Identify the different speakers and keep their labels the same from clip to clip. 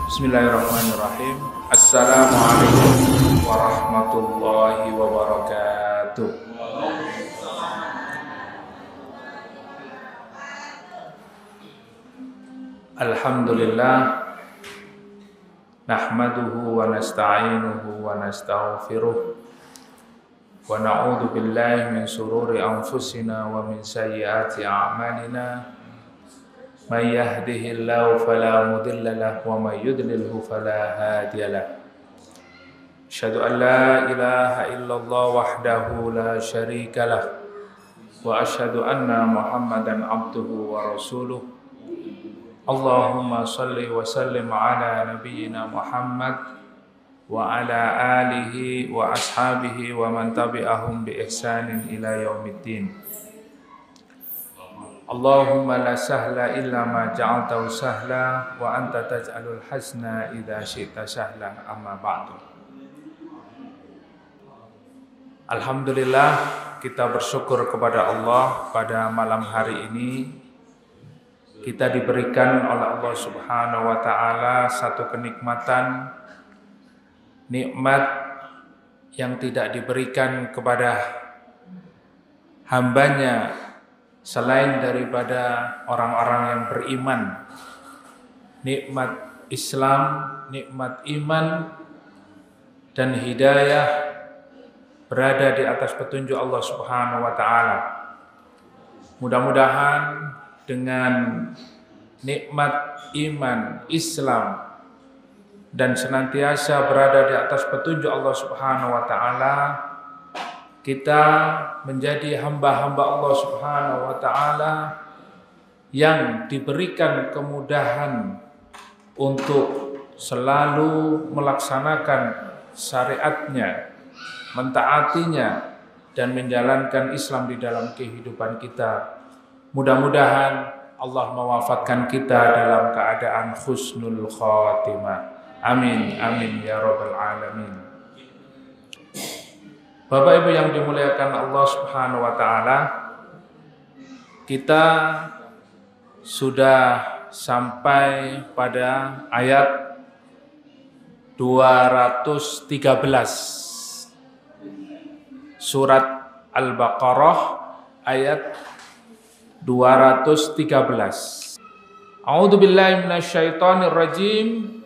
Speaker 1: Bismillahirrahmanirrahim. Assalamualaikum warahmatullahi wabarakatuh. Alhamdulillah, nahmaduhu wa nasta'inuhu wa nastaghfiruh wa na'udzu billahi min shururi anfusina wa min sayyiati a'malina. May yahdihillahu fala mudilla lahu wa may yudlilhu fala hadiya lahu. Asyhadu an la ilaha illallah wahdahu la syarika lahu wa asyhadu anna Muhammadan abduhu wa rasuluh. Allahumma salli wa sallim ala nabiyyina Muhammad wa ala alihi wa ashabihi wa man tabi'ahum bi ihsanin ila yaumiddin. Allahumma la sahla illa ma ja'altahu sahla wa anta taj'alul hasna idza syi'ta sahla, amma ba'du. Alhamdulillah, kita bersyukur kepada Allah pada malam hari ini kita diberikan oleh Allah Subhanahu wa taala satu kenikmatan, nikmat yang tidak diberikan kepada hambanya selain daripada orang-orang yang beriman. Nikmat Islam, nikmat iman dan hidayah berada di atas petunjuk Allah Subhanahu wa taala. Mudah-mudahan dengan nikmat iman, Islam dan senantiasa berada di atas petunjuk Allah Subhanahu wa taala, kita menjadi hamba-hamba Allah Subhanahu wa taala yang diberikan kemudahan untuk selalu melaksanakan syariatnya, mentaatinya dan menjalankan Islam di dalam kehidupan kita. Mudah-mudahan Allah mewafatkan kita dalam keadaan husnul khatimah. Amin, amin ya rabbal alamin. Bapak Ibu yang dimuliakan Allah Subhanahu wa taala, kita sudah sampai pada ayat 213 surat Al-Baqarah ayat 213. A'udzu billahi minasyaitonir rajim.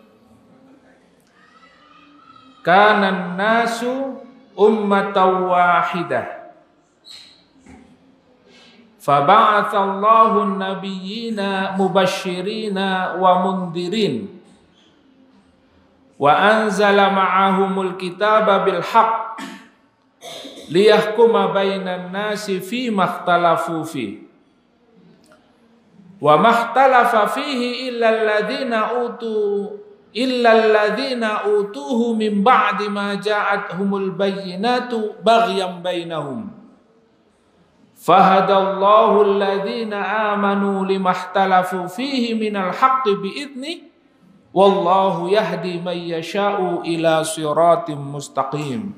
Speaker 1: Kanan nasu ummatan wahidah faba'atsallahu an-nabiyyina mubashshirina wa mundhirin wa anzala ma'ahumul kitaba bil haqq liyahkuma bainan nasi fima ikhtalafu fihi wa makhtalafa fihi illa alladzina utuhu min ba'di ma ja'atuhumul bayyinatu baghyan bainahum fahadallahu alladzina amanu limahtalafu fihi minal haqqi bi'idni wallahu yahdi man yasha'u ila siratim mustaqim.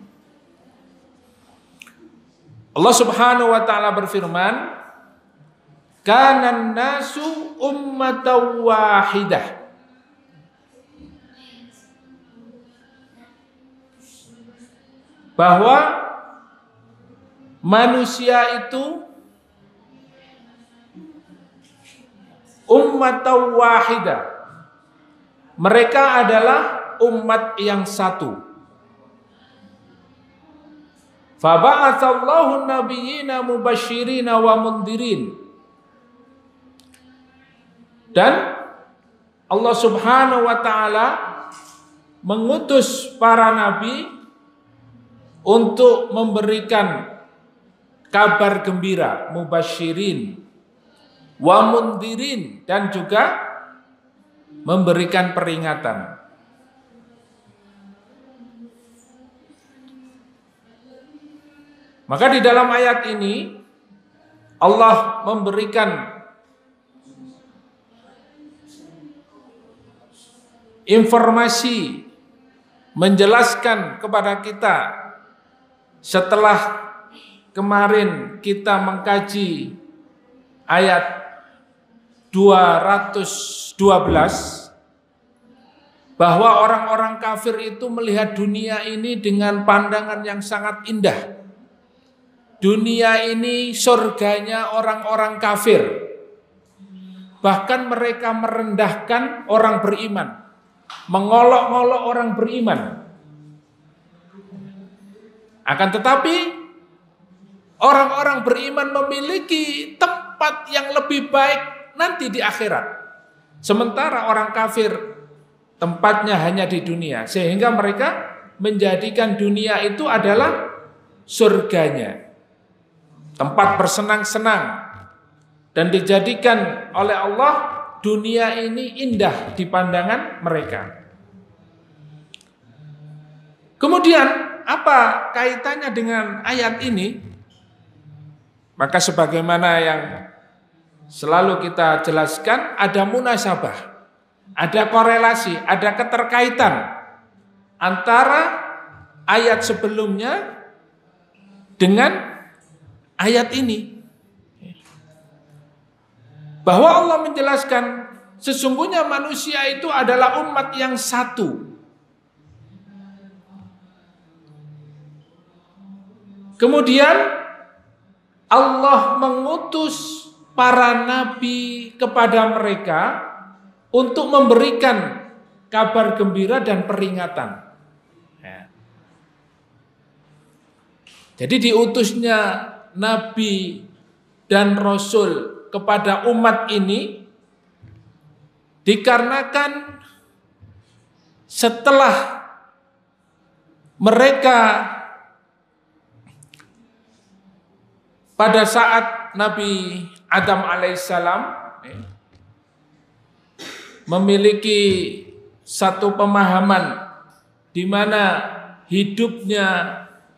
Speaker 1: Allah Subhanahu wa taala berfirman, kanan nasu ummatan wahidah. Bahwa manusia itu ummatan wahidah. Mereka adalah umat yang satu. Faba'atsallahu an-nabiyyina mubashshirina wa mundhirin. Dan Allah Subhanahu wa taala mengutus para nabi untuk memberikan kabar gembira, mubasyirin wa mundhirin, dan juga memberikan peringatan. Maka di dalam ayat ini Allah memberikan informasi, menjelaskan kepada kita setelah kemarin kita mengkaji ayat 212 bahwa orang-orang kafir itu melihat dunia ini dengan pandangan yang sangat indah. Dunia ini surganya orang-orang kafir. Bahkan mereka merendahkan orang beriman, mengolok-olok orang beriman. Akan tetapi orang-orang beriman memiliki tempat yang lebih baik nanti di akhirat. Sementara orang kafir tempatnya hanya di dunia, sehingga mereka menjadikan dunia itu adalah surganya, tempat bersenang-senang. Dan dijadikan oleh Allah dunia ini indah di pandangan mereka. Kemudian apa kaitannya dengan ayat ini? Maka sebagaimana yang selalu kita jelaskan, ada munasabah, ada korelasi, ada keterkaitan antara ayat sebelumnya dengan ayat ini. Bahwa Allah menjelaskan sesungguhnya manusia itu adalah umat yang satu. Kemudian Allah mengutus para nabi kepada mereka untuk memberikan kabar gembira dan peringatan. Jadi diutusnya nabi dan rasul kepada umat ini dikarenakan setelah mereka pada saat Nabi Adam alaihissalam memiliki satu pemahaman di mana hidupnya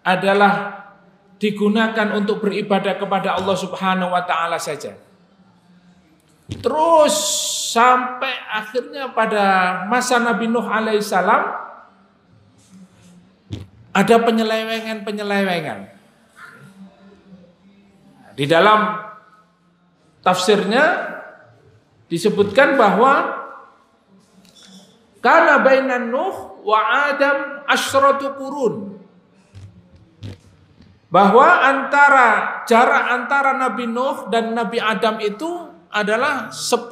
Speaker 1: adalah digunakan untuk beribadah kepada Allah Subhanahu wa taala saja. Terus sampai akhirnya pada masa Nabi Nuh alaihissalam ada penyelewengan. Di dalam tafsirnya disebutkan bahwa kana bainan Nuh wa Adam asyratu qurun. Bahwa jarak antara Nabi Nuh dan Nabi Adam itu adalah 10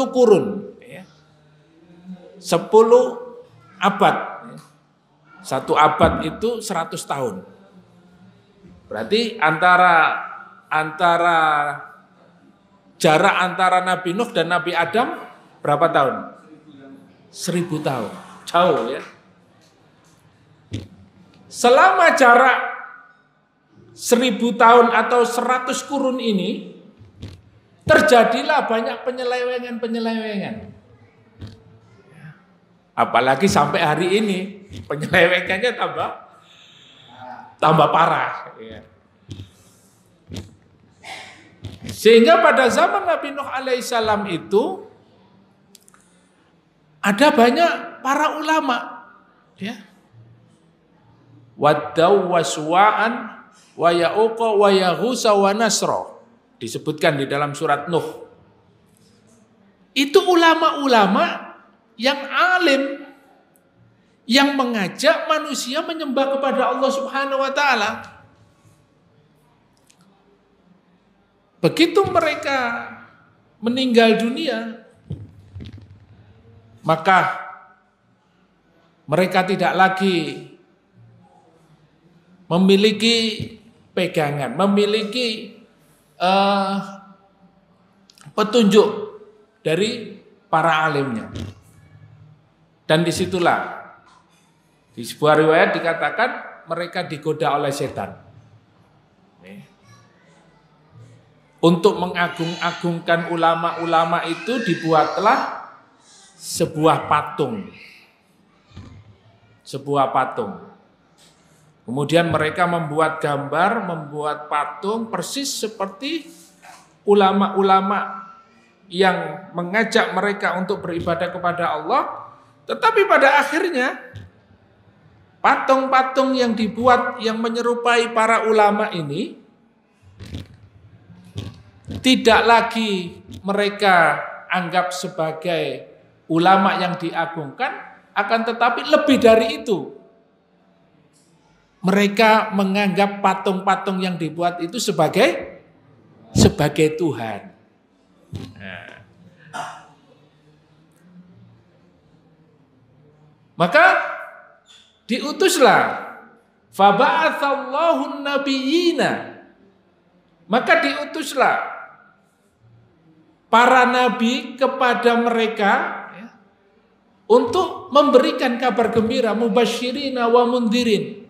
Speaker 1: kurun, 10 abad. Satu abad itu 100 tahun. Berarti antara jarak antara Nabi Nuh dan Nabi Adam berapa tahun? 1000 tahun. Jauh ya. Selama jarak 1000 tahun atau 100 kurun ini terjadilah banyak penyelewengan. Apalagi sampai hari ini penyelewengannya tambah parah. Sehingga pada zaman Nabi Nuh alaihissalam itu ada banyak para ulama, Waddaw wa Suwa'an wa Ya'uqa wa Yaghusa wa Nasra, disebutkan di dalam surat Nuh. Itu ulama-ulama yang alim, yang mengajak manusia menyembah kepada Allah Subhanahu wa taala. Begitu mereka meninggal dunia, maka mereka tidak lagi memiliki pegangan, memiliki petunjuk dari para alimnya. Dan disitulah di sebuah riwayat dikatakan mereka digoda oleh setan untuk mengagung-agungkan ulama-ulama itu. Dibuatlah sebuah patung. Kemudian mereka membuat gambar, membuat patung persis seperti ulama-ulama yang mengajak mereka untuk beribadah kepada Allah. Tetapi pada akhirnya patung-patung yang dibuat yang menyerupai para ulama ini tidak lagi mereka anggap sebagai ulama yang diagungkan, akan tetapi lebih dari itu. Mereka menganggap patung-patung yang dibuat itu sebagai Tuhan. Nah. Maka diutuslah faba'atsallahu nabiyina. Maka diutuslah para nabi kepada mereka untuk memberikan kabar gembira, mubasyirina wa mundirin.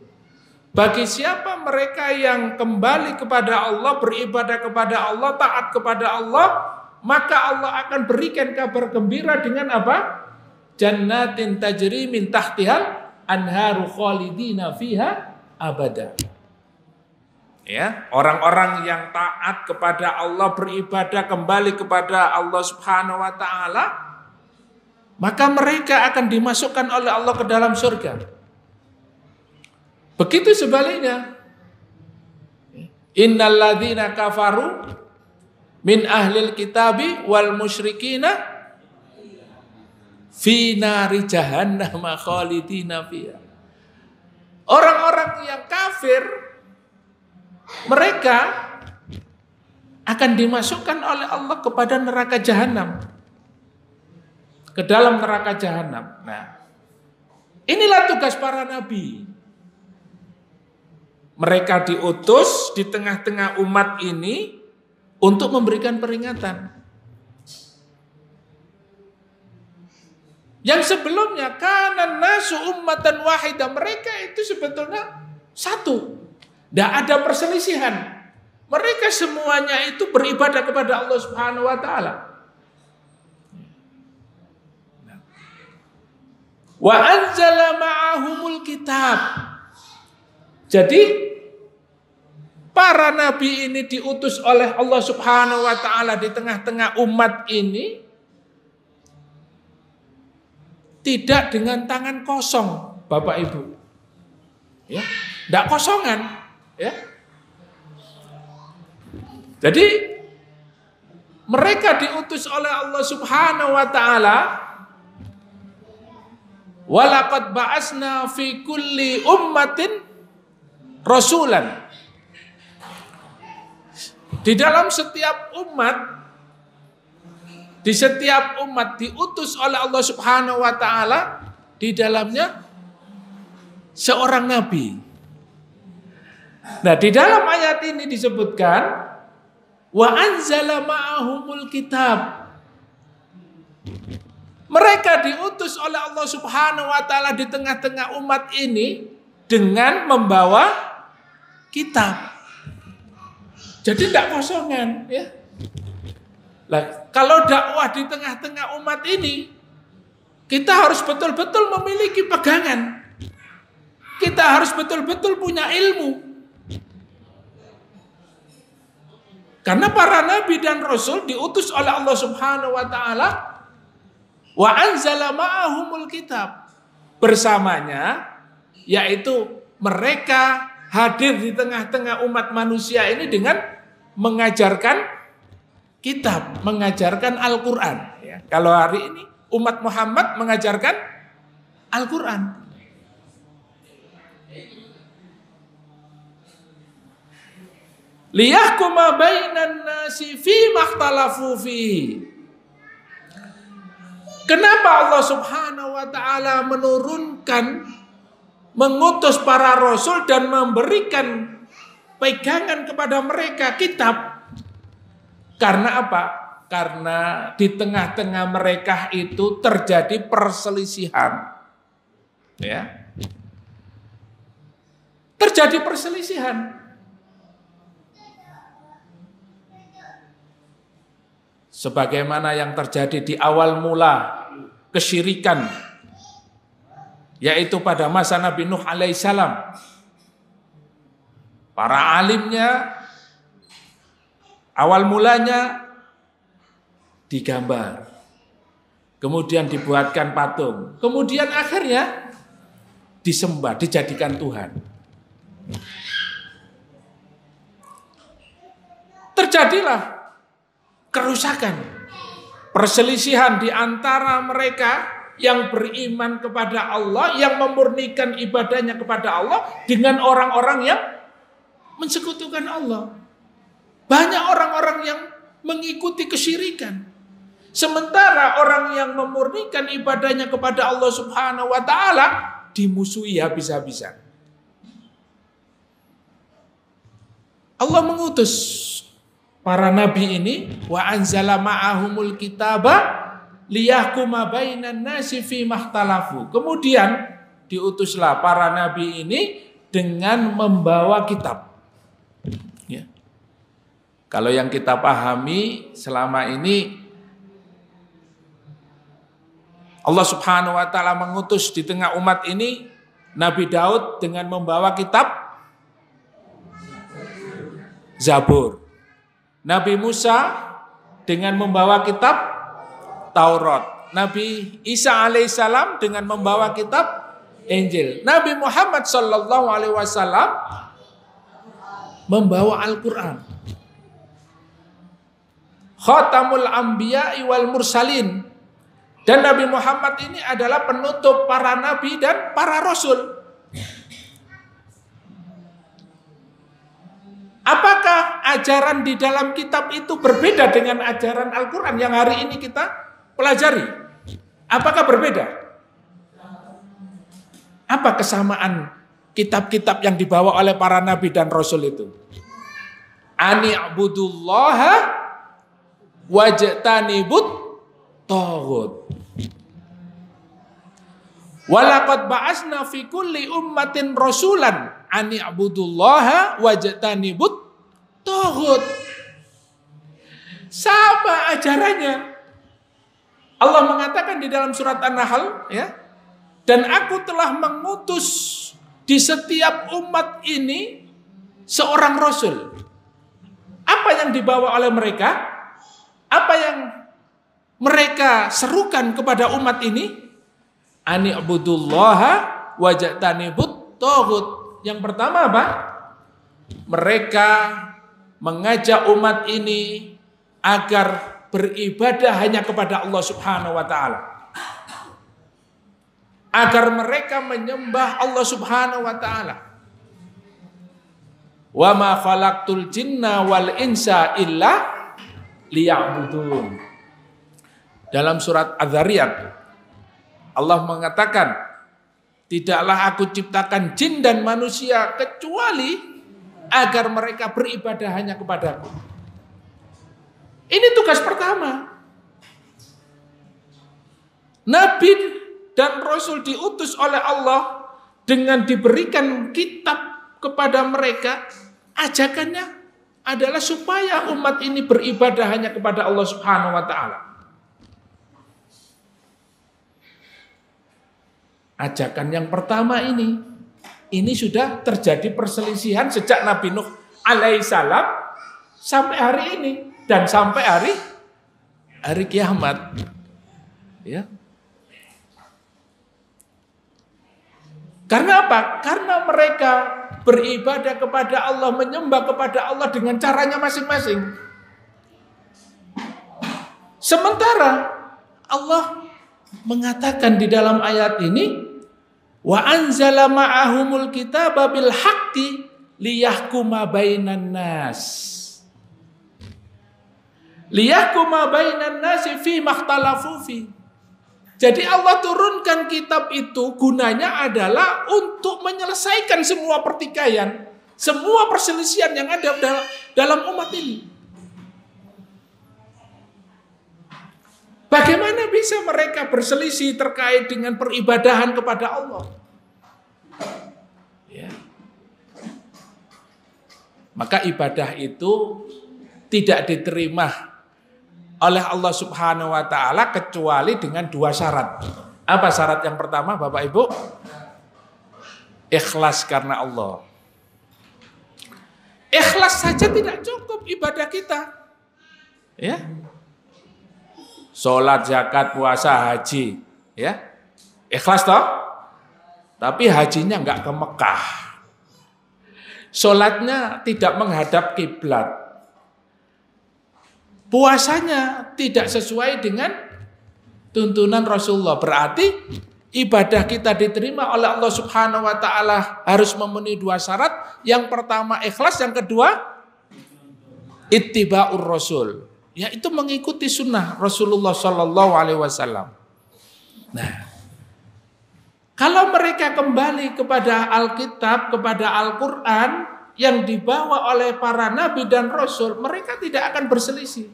Speaker 1: Bagi siapa mereka yang kembali kepada Allah, beribadah kepada Allah, taat kepada Allah, maka Allah akan berikan kabar gembira dengan apa? Jannatin tajri min tahtihal anharu khalidina fiha abada. Ya, orang-orang yang taat kepada Allah, beribadah kembali kepada Allah Subhanahu wa taala, maka mereka akan dimasukkan oleh Allah ke dalam surga. Begitu sebaliknya. Innal ladzina kafaru min ahlil kitabi wal musyrikina fi nari jahannam khalidina fiha. Orang-orang yang kafir, mereka akan dimasukkan oleh Allah kepada neraka jahanam. Ke dalam neraka jahanam. Nah, inilah tugas para nabi. Mereka diutus di tengah-tengah umat ini untuk memberikan peringatan. Yang sebelumnya kana nasu ummatan wahidah, mereka itu sebetulnya satu. Tidak ada perselisihan. Mereka semuanya itu beribadah kepada Allah Subhanahu wa taala. Wa anzala ma'ahumul kitab. Jadi para nabi ini diutus oleh Allah Subhanahu wa taala di tengah-tengah umat ini tidak dengan tangan kosong, Bapak Ibu. Ya, tidak kosongan, ya. Jadi mereka diutus oleh Allah Subhanahu wa taala. Walaqad ba'asna fi kulli ummatin rasulan. Di dalam setiap umat, diutus oleh Allah Subhanahu wa taala, di dalamnya seorang nabi. Nah, di dalam ayat ini disebutkan wa anzala ma'ahumul kitab. Mereka diutus oleh Allah Subhanahu wa taala di tengah-tengah umat ini dengan membawa kitab. Jadi tidak kosongan, ya. Nah, kalau dakwah di tengah-tengah umat ini, kita harus betul-betul memiliki pegangan. Kita harus betul-betul punya ilmu. Karena para nabi dan rasul diutus oleh Allah Subhanahu wa taala, wa anzala ma'ahumul kitab. Bersamanya, yaitu mereka hadir di tengah-tengah umat manusia ini dengan mengajarkan kitab, mengajarkan Al-Quran. Ya. Kalau hari ini umat Muhammad mengajarkan Al-Quran. Liyahkuma bainan nasi fi makhtalafu fihi. Kenapa Allah Subhanahu wa taala mengutus para rasul dan memberikan pegangan kepada mereka kitab? Karena apa? Karena di tengah-tengah mereka itu terjadi perselisihan. Ya. Terjadi perselisihan. Sebagaimana yang terjadi di awal mula kesyirikan, yaitu pada masa Nabi Nuh alaihissalam. Para alimnya awal mulanya digambar, kemudian dibuatkan patung, kemudian akhirnya disembah, dijadikan Tuhan. Terjadilah kerusakan.
Speaker 2: perselisihan di antara mereka yang beriman kepada Allah, yang memurnikan ibadahnya kepada Allah, dengan orang-orang yang mensekutukan Allah. Banyak orang-orang yang mengikuti kesyirikan. Sementara orang yang memurnikan ibadahnya kepada Allah Subhanahu wa ta'ala dimusuhi habis-habisan. Allah mengutus para nabi ini, wa anzala ma'ahumul kitaba liyahkuma bainan nasi fi mahtalafu. Kemudian diutuslah para nabi ini dengan membawa kitab. Ya. Kalau yang kita pahami selama ini, Allah Subhanahu wa ta'ala mengutus di tengah umat ini Nabi Daud dengan membawa kitab Zabur. Nabi Musa dengan membawa kitab Taurat. Nabi Isa alaihissalam dengan membawa kitab Injil. Nabi Muhammad sallallahu alaihi wasallam membawa Al-Quran. Khatamul Anbiya'i wal Mursalin. Dan Nabi Muhammad ini adalah penutup para nabi dan para rasul. Apakah ajaran di dalam kitab itu berbeda dengan ajaran Al-Quran yang hari ini kita pelajari? Apakah berbeda? Apa kesamaan kitab-kitab yang dibawa oleh para nabi dan rasul itu? Ani'budullaha wajtanibut taghut. Walaqad ba'asna fi kulli ummatin rasulan ani'budullaha wajtanibut taghut. Sama ajarannya. Allah mengatakan di dalam surat An-Nahl, ya, dan aku telah mengutus di setiap umat ini seorang rasul. Apa yang dibawa oleh mereka? Apa yang mereka serukan kepada umat ini? Ani'budullaha wajtanibut taghut. Yang pertama apa? Mereka mengajak umat ini agar beribadah hanya kepada Allah Subhanahu wa ta'ala. Agar mereka menyembah Allah Subhanahu wa ta'ala. Wa ma khalaqtul jinna wal insa illa liya'budun. Dalam surat Az-Zariyat Allah mengatakan, tidaklah aku ciptakan jin dan manusia kecuali agar mereka beribadah hanya kepadaku. Ini tugas pertama. Nabi dan Rasul diutus oleh Allah dengan diberikan kitab kepada mereka. Ajakannya adalah supaya umat ini beribadah hanya kepada Allah Subhanahu wa ta'ala. Ajakan yang pertama ini sudah terjadi perselisihan sejak Nabi Nuh alaihissalam sampai hari ini dan sampai hari kiamat. Ya. Karena apa? Karena mereka beribadah kepada Allah, menyembah kepada Allah dengan caranya masing-masing. Sementara Allah mengatakan di dalam ayat ini, wa anzala ma'ahumul kitaba bil haqqi liyahkuma bainan nas. Liyahkuma bainan nasi fi makhtalafu fi. Jadi Allah turunkan kitab itu gunanya adalah untuk menyelesaikan semua pertikaian, semua perselisihan yang ada dalam umat ini. Bagaimana bisa mereka berselisih terkait dengan peribadahan kepada Allah? Ya. Maka ibadah itu tidak diterima oleh Allah Subhanahu wa ta'ala kecuali dengan dua syarat. Apa syarat yang pertama, Bapak Ibu? Ikhlas karena Allah. Ikhlas saja tidak cukup ibadah kita. Ya. Sholat, zakat, puasa, haji, ya, ikhlas toh, tapi hajinya nggak ke Mekah, sholatnya tidak menghadap kiblat, puasanya tidak sesuai dengan tuntunan Rasulullah. Berarti ibadah kita diterima oleh Allah Subhanahu wa taala harus memenuhi 2 syarat. Yang pertama ikhlas, yang kedua ittiba'ur rasul, yaitu mengikuti sunnah Rasulullah sallallahu alaihi wasallam. Nah, kalau mereka kembali kepada Alkitab, kepada Al-Qur'an yang dibawa oleh para nabi dan rasul, mereka tidak akan berselisih.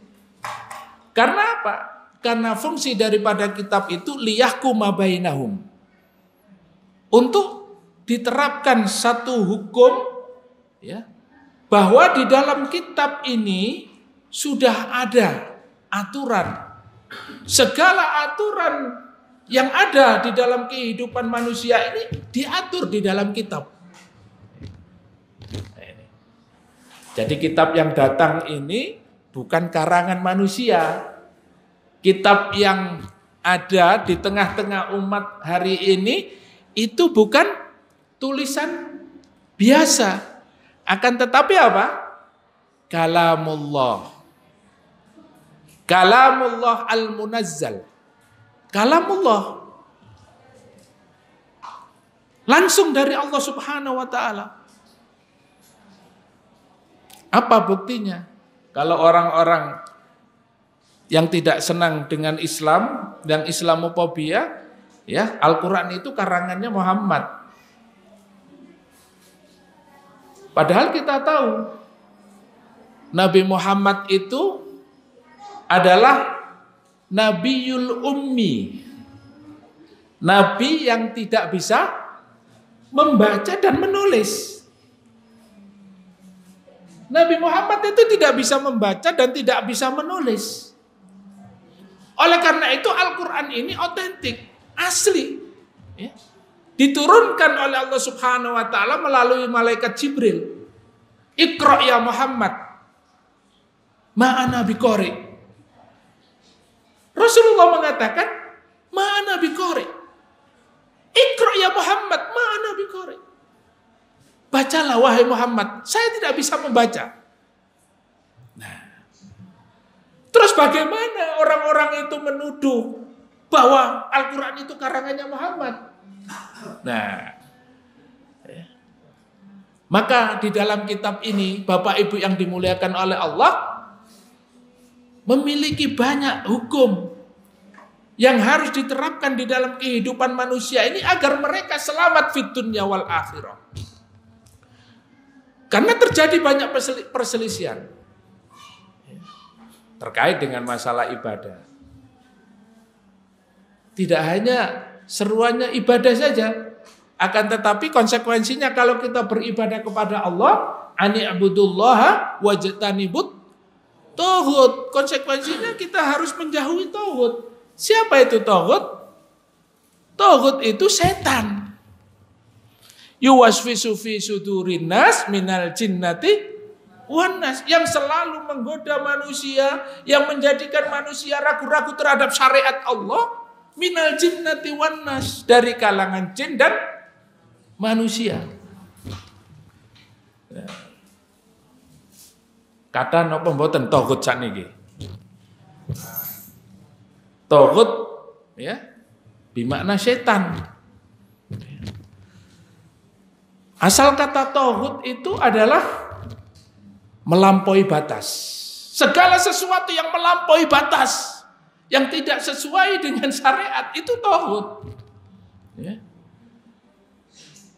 Speaker 2: Karena apa? Karena fungsi daripada kitab itu liyahkuma bainahum, untuk diterapkan satu hukum, ya, bahwa di dalam kitab ini sudah ada aturan. Segala aturan yang ada di dalam kehidupan manusia ini diatur di dalam kitab. Jadi kitab yang datang ini bukan karangan manusia. Kitab yang ada di tengah-tengah umat hari ini itu bukan tulisan biasa. Akan tetapi apa? Kalamullah. Kalamullah al-munazzal. Kalamullah. Langsung dari Allah Subhanahu wa taala. Apa buktinya? Kalau orang-orang yang tidak senang dengan Islam, yang Islamofobia, ya, Al-Quran itu karangannya Muhammad. Padahal kita tahu Nabi Muhammad itu adalah Nabiul Ummi, Nabi yang tidak bisa membaca dan menulis. Nabi Muhammad itu tidak bisa membaca dan tidak bisa menulis. Oleh karena itu Al-Quran ini otentik, asli, ya. Diturunkan oleh Allah Subhanahu wa taala melalui malaikat Jibril. Iqra ya Muhammad, ma'ana biqari. Rasulullah mengatakan, ma'ana biqari. Iqra ya Muhammad, ma'ana biqari. Bacalah wahai Muhammad, saya tidak bisa membaca. Terus bagaimana orang-orang itu menuduh bahwa Al-Quran itu karangannya Muhammad? Nah, maka di dalam kitab ini, Bapak Ibu yang dimuliakan oleh Allah, memiliki banyak hukum yang harus diterapkan di dalam kehidupan manusia ini agar mereka selamat fid dunya wal akhirah. Karena terjadi banyak perselisihan terkait dengan masalah ibadah. Tidak hanya seruannya ibadah saja, akan tetapi konsekuensinya kalau kita beribadah kepada Allah, ani abudullaha wajtanibut tauhid. Konsekuensinya kita harus menjauhi tauhid. Siapa itu tauhid? Tauhid itu setan. Yuwaswisu fi sudurin nas minal jinnati wanas, yang selalu menggoda manusia, yang menjadikan manusia ragu-ragu terhadap syariat Allah, minal jinnati wanas, dari kalangan jin dan manusia. Kata napa mboten tauhid sakniki? Tauhid ya bermakna setan. Asal kata tauhid itu adalah melampaui batas. Segala sesuatu yang melampaui batas, yang tidak sesuai dengan syariat, itu tauhid. Ya.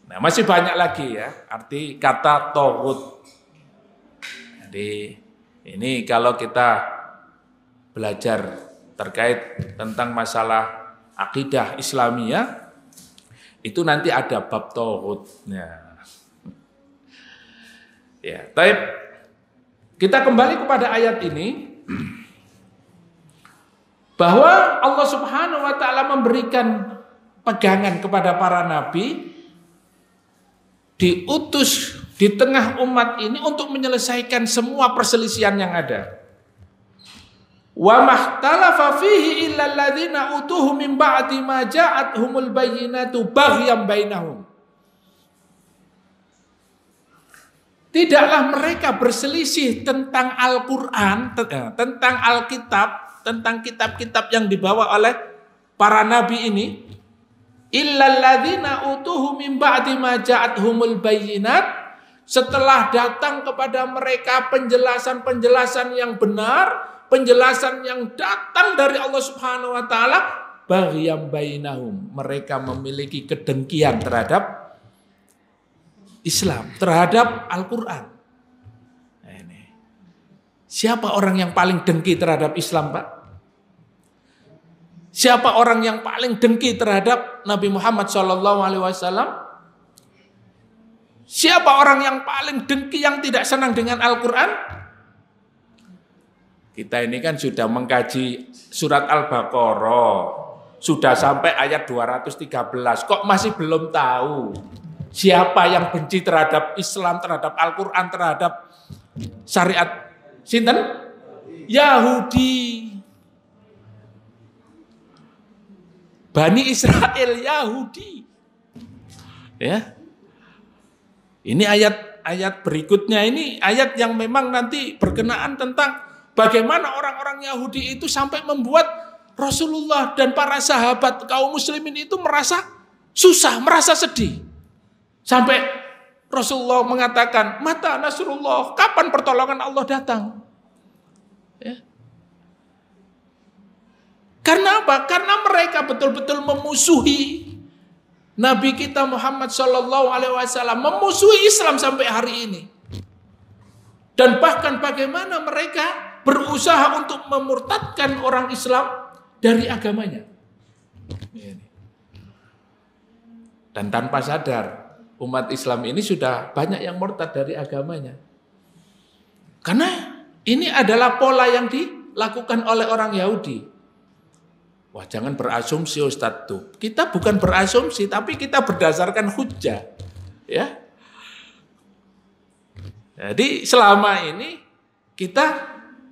Speaker 2: Nah, masih banyak lagi ya arti kata tauhid. Jadi ini kalau kita belajar terkait tentang masalah akidah Islamiyah, itu nanti ada bab tauhid. Ya, baik. Kita kembali kepada ayat ini, bahwa Allah Subhanahu wa taala memberikan pegangan kepada para nabi, diutus di tengah umat ini untuk menyelesaikan semua perselisihan yang ada. Wa mahtalafa fihi illa alladziina utuhu min ba'di ma ja'atuhumul bayyinatu baghyan bainahum. Tidaklah mereka berselisih tentang Al-Quran, tentang Alkitab, tentang kitab-kitab yang dibawa oleh para nabi ini. Illalladzina utuhu min ba'di ma ja'athumul bayyinat. Setelah datang kepada mereka penjelasan-penjelasan yang benar, penjelasan yang datang dari Allah Subhanahu wa taala, baghyan bainahum. Mereka memiliki kedengkian terhadap Islam, terhadap Al-Quran. Nah, ini. Siapa orang yang paling dengki terhadap Islam, Pak? Siapa orang yang paling dengki terhadap Nabi Muhammad SAW? Siapa orang yang paling dengki, yang tidak senang dengan Al-Quran? Kita ini kan sudah mengkaji surat Al-Baqarah, sudah sampai ayat 213. Kok masih belum tahu siapa yang benci terhadap Islam, terhadap Al-Quran, terhadap syariat sinten? Yahudi. Bani Israel Yahudi. Ya. Ini ayat berikutnya, ini ayat yang memang nanti berkenaan tentang bagaimana orang-orang Yahudi itu sampai membuat Rasulullah dan para sahabat kaum muslimin itu merasa susah, merasa sedih. Sampai Rasulullah mengatakan, "Mata nasrullah, kapan pertolongan Allah datang?" Ya. Karena apa? Karena mereka betul-betul memusuhi Nabi kita Muhammad SAW, memusuhi Islam sampai hari ini. Dan bahkan bagaimana mereka berusaha untuk memurtadkan orang Islam dari agamanya. Dan tanpa sadar, umat Islam ini sudah banyak yang murtad dari agamanya. Karena ini adalah pola yang dilakukan oleh orang Yahudi. Wah, jangan berasumsi Ustadz tuh. Kita bukan berasumsi, tapi kita berdasarkan hujjah. Ya. Jadi selama ini kita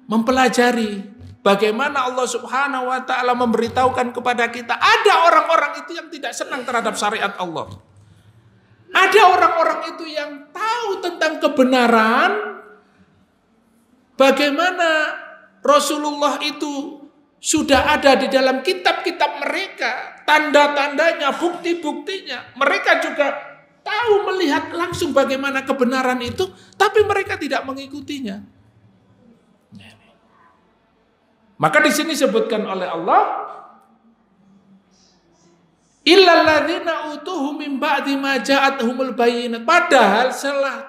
Speaker 2: mempelajari bagaimana Allah Subhanahu wa taala memberitahukan kepada kita ada orang-orang itu yang tidak senang terhadap syariat Allah. Ada orang-orang itu yang tahu tentang kebenaran, bagaimana Rasulullah itu sudah ada di dalam kitab-kitab mereka, tanda-tandanya, bukti-buktinya. Mereka juga tahu, melihat langsung bagaimana kebenaran itu, tapi mereka tidak mengikutinya. Maka di sini disebutkan oleh Allah, illalladzina utuhu min ba'di ma ja'athumul bayyinat. Padahal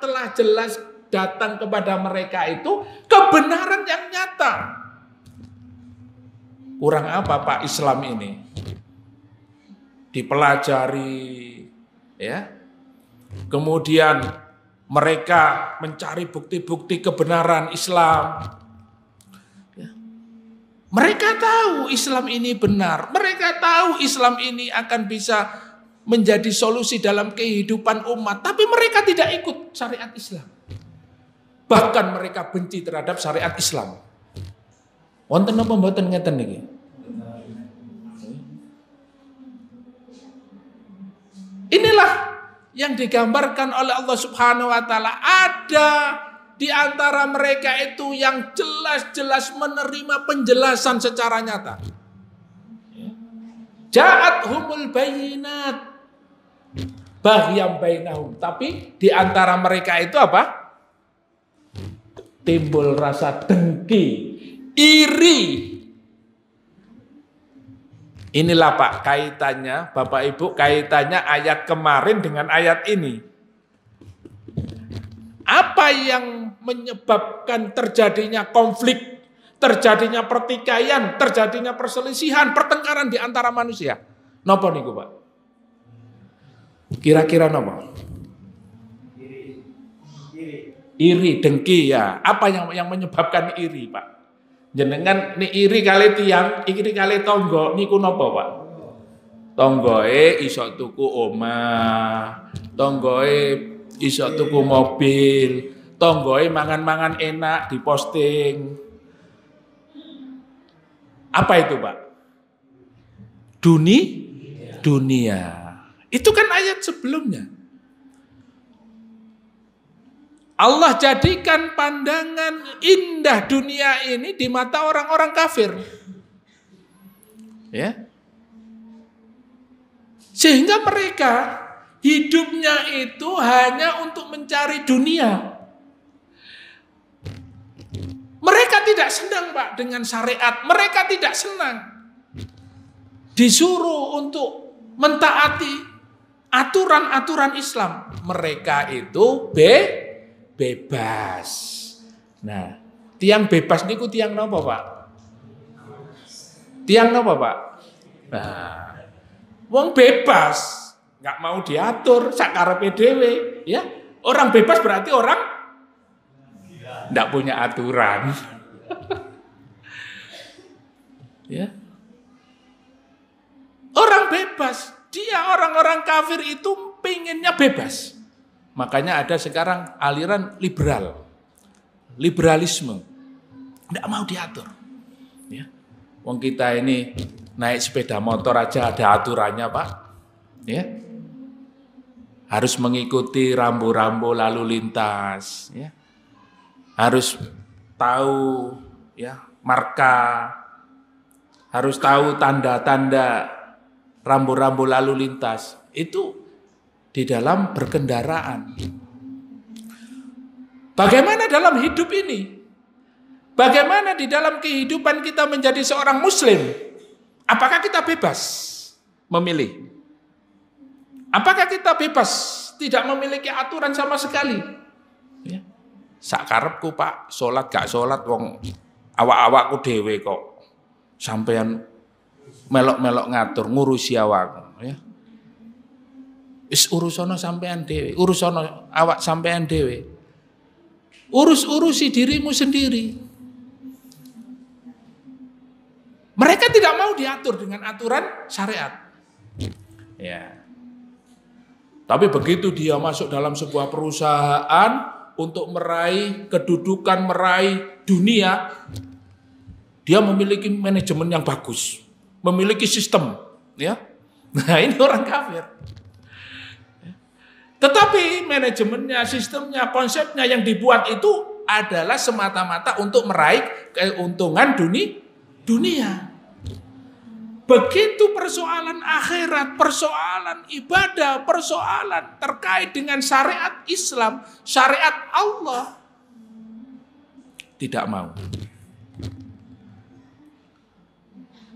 Speaker 2: telah jelas datang kepada mereka itu kebenaran yang nyata. Kurang apa Pak Islam ini? Dipelajari, ya. Kemudian mereka mencari bukti-bukti kebenaran Islam. Ya. Mereka tahu Islam ini benar. Mereka tahu Islam ini akan bisa menjadi solusi dalam kehidupan umat. Tapi mereka tidak ikut syariat Islam. Bahkan mereka benci terhadap syariat Islam. Wonten napa mboten ngeten niki? Inilah yang digambarkan oleh Allah Subhanahu wa taala. Ada di antara mereka itu yang jelas-jelas menerima penjelasan secara nyata. Ja'athumul bayyinat baghyan bainahum. Tapi di antara mereka itu apa? Timbul rasa dengki, iri. Inilah Pak kaitannya, Bapak Ibu, kaitannya ayat kemarin dengan ayat ini. Apa yang menyebabkan terjadinya konflik, terjadinya pertikaian, terjadinya perselisihan, pertengkaran di antara manusia? Napa niku Pak? Kira-kira napa? Iri, dengki ya. Apa yang menyebabkan iri Pak? Jenengan ni iri kali tiang, iri kali tonggo, niku napa Pak? Tonggoe iso tuku omah, tonggoe iso tuku mobil, tonggoe mangan-mangan enak diposting. Apa itu Pak? Dunia. Itu kan ayat sebelumnya. Allah jadikan pandangan indah dunia ini di mata orang-orang kafir. Ya. Sehingga mereka hidupnya itu hanya untuk mencari dunia. Mereka tidak senang, Pak, dengan syariat. Mereka tidak senang disuruh untuk mentaati aturan-aturan Islam. Mereka itu bebas. Nah, tiang bebas niku tiang napa, Pak? Tiang napa, Pak? Nah, wong bebas, nggak mau diatur, sakarepe dhewe, ya. Orang bebas berarti orang nggak punya aturan. Ya. Orang bebas, dia orang-orang kafir itu pengennya bebas. Makanya ada sekarang aliran liberalisme, nggak mau diatur. Ya. Wong kita ini naik sepeda motor aja ada aturannya, Pak. Ya. Harus mengikuti rambu-rambu lalu lintas, ya. Harus tahu ya marka, harus tahu tanda-tanda rambu-rambu lalu lintas. Itu di dalam berkendaraan. Bagaimana dalam hidup ini? Bagaimana di dalam kehidupan kita menjadi seorang muslim? Apakah kita bebas memilih? Apakah kita bebas tidak memiliki aturan sama sekali? Ya. Sakarepku, Pak, sholat gak sholat wong awak-awakku dhewe kok. Sampean melok-melok ngatur ngurusi awakku, ya. Wis urusono sampean dhewe, urusono awak sampean dhewe. Urus-urusi dirimu sendiri. Mereka tidak mau diatur dengan aturan syariat. Ya. Tapi begitu dia masuk dalam sebuah perusahaan untuk meraih kedudukan, meraih dunia, dia memiliki manajemen yang bagus, memiliki sistem, ya. Nah, ini orang kafir. Tetapi manajemennya, sistemnya, konsepnya yang dibuat itu adalah semata-mata untuk meraih keuntungan dunia. Begitu persoalan akhirat, persoalan ibadah, persoalan terkait dengan syariat Islam, syariat Allah, tidak mau.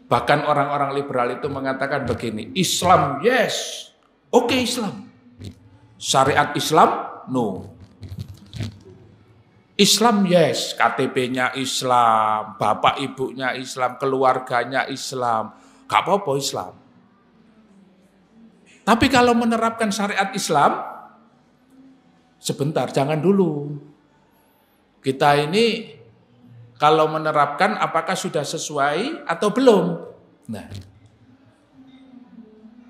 Speaker 2: Bahkan orang-orang liberal itu mengatakan begini, Islam yes, oke Islam. Syariat Islam no. Islam yes, KTP-nya Islam, bapak ibunya Islam, keluarganya Islam. Gak apa-apa Islam. Tapi kalau menerapkan syariat Islam, sebentar, jangan dulu. Kita ini kalau menerapkan apakah sudah sesuai atau belum? Nah,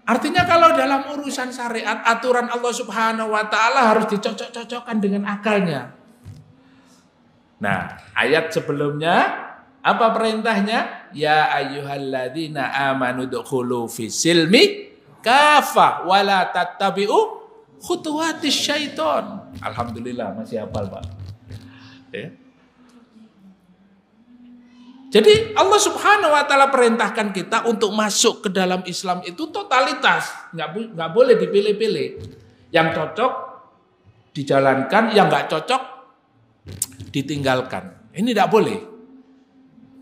Speaker 2: artinya kalau dalam urusan syariat, aturan Allah Subhanahu wa Ta'ala harus dicocok-cocokkan dengan akalnya. Nah, ayat sebelumnya apa perintahnya? Ya ayyuhalladzina amanu dukhulu fisilmi kafah wala tattabi'u khutuwatis syaiton. Alhamdulillah masih hafal, Pak. Ya. Jadi Allah Subhanahu wa Ta'ala perintahkan kita untuk masuk ke dalam Islam itu totalitas, nggak boleh dipilih-pilih. Yang cocok dijalankan, yang nggak cocok ditinggalkan. Ini tidak boleh.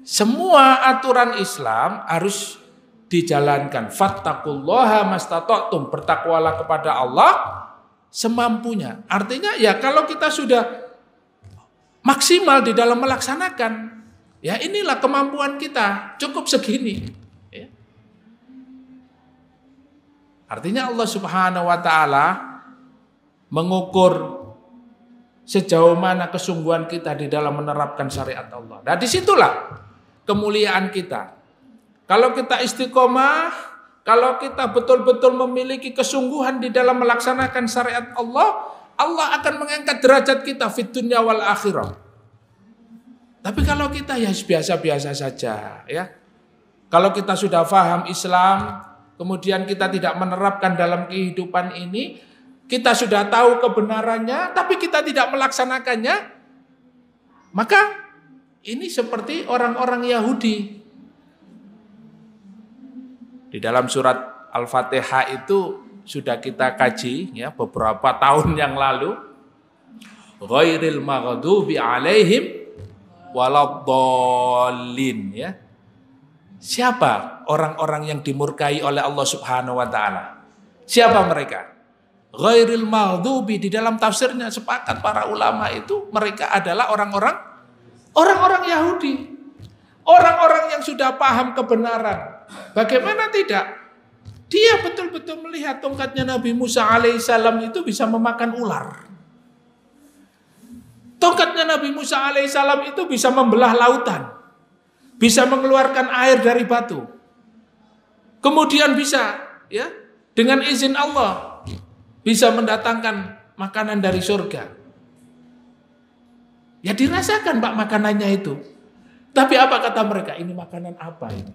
Speaker 2: Semua aturan Islam harus dijalankan. Fattaqullaha mastata'tum, bertakwalah kepada Allah semampunya. Artinya ya kalau kita sudah maksimal di dalam melaksanakan, ya inilah kemampuan kita, cukup segini. Ya. Artinya Allah Subhanahu wa Ta'ala mengukur sejauh mana kesungguhan kita di dalam menerapkan syariat Allah. Nah disitulah kemuliaan kita. Kalau kita istiqomah, kalau kita betul-betul memiliki kesungguhan di dalam melaksanakan syariat Allah, Allah akan mengangkat derajat kita fid dunya wal akhirah. Tapi kalau kita ya biasa-biasa saja, ya. Kalau kita sudah paham Islam, kemudian kita tidak menerapkan dalam kehidupan ini, kita sudah tahu kebenarannya, tapi kita tidak melaksanakannya, maka ini seperti orang-orang Yahudi. Di dalam surat Al-Fatihah itu sudah kita kaji ya beberapa tahun yang lalu. Ghairil maghdubi alaihim waladdallin ya. Siapa orang-orang yang dimurkai oleh Allah Subhanahu wa taala? Siapa mereka? Ghairil maghdubi, di dalam tafsirnya sepakat para ulama itu mereka adalah orang-orang Yahudi. Orang-orang yang sudah paham kebenaran. Bagaimana tidak? Dia betul-betul melihat tongkatnya Nabi Musa alaihissalam itu bisa memakan ular. Tongkatnya Nabi Musa alaihissalam itu bisa membelah lautan. Bisa mengeluarkan air dari batu. Kemudian bisa ya dengan izin Allah bisa mendatangkan makanan dari surga. Ya dirasakan Pak makanannya itu. Tapi apa kata mereka? Ini makanan apa ini?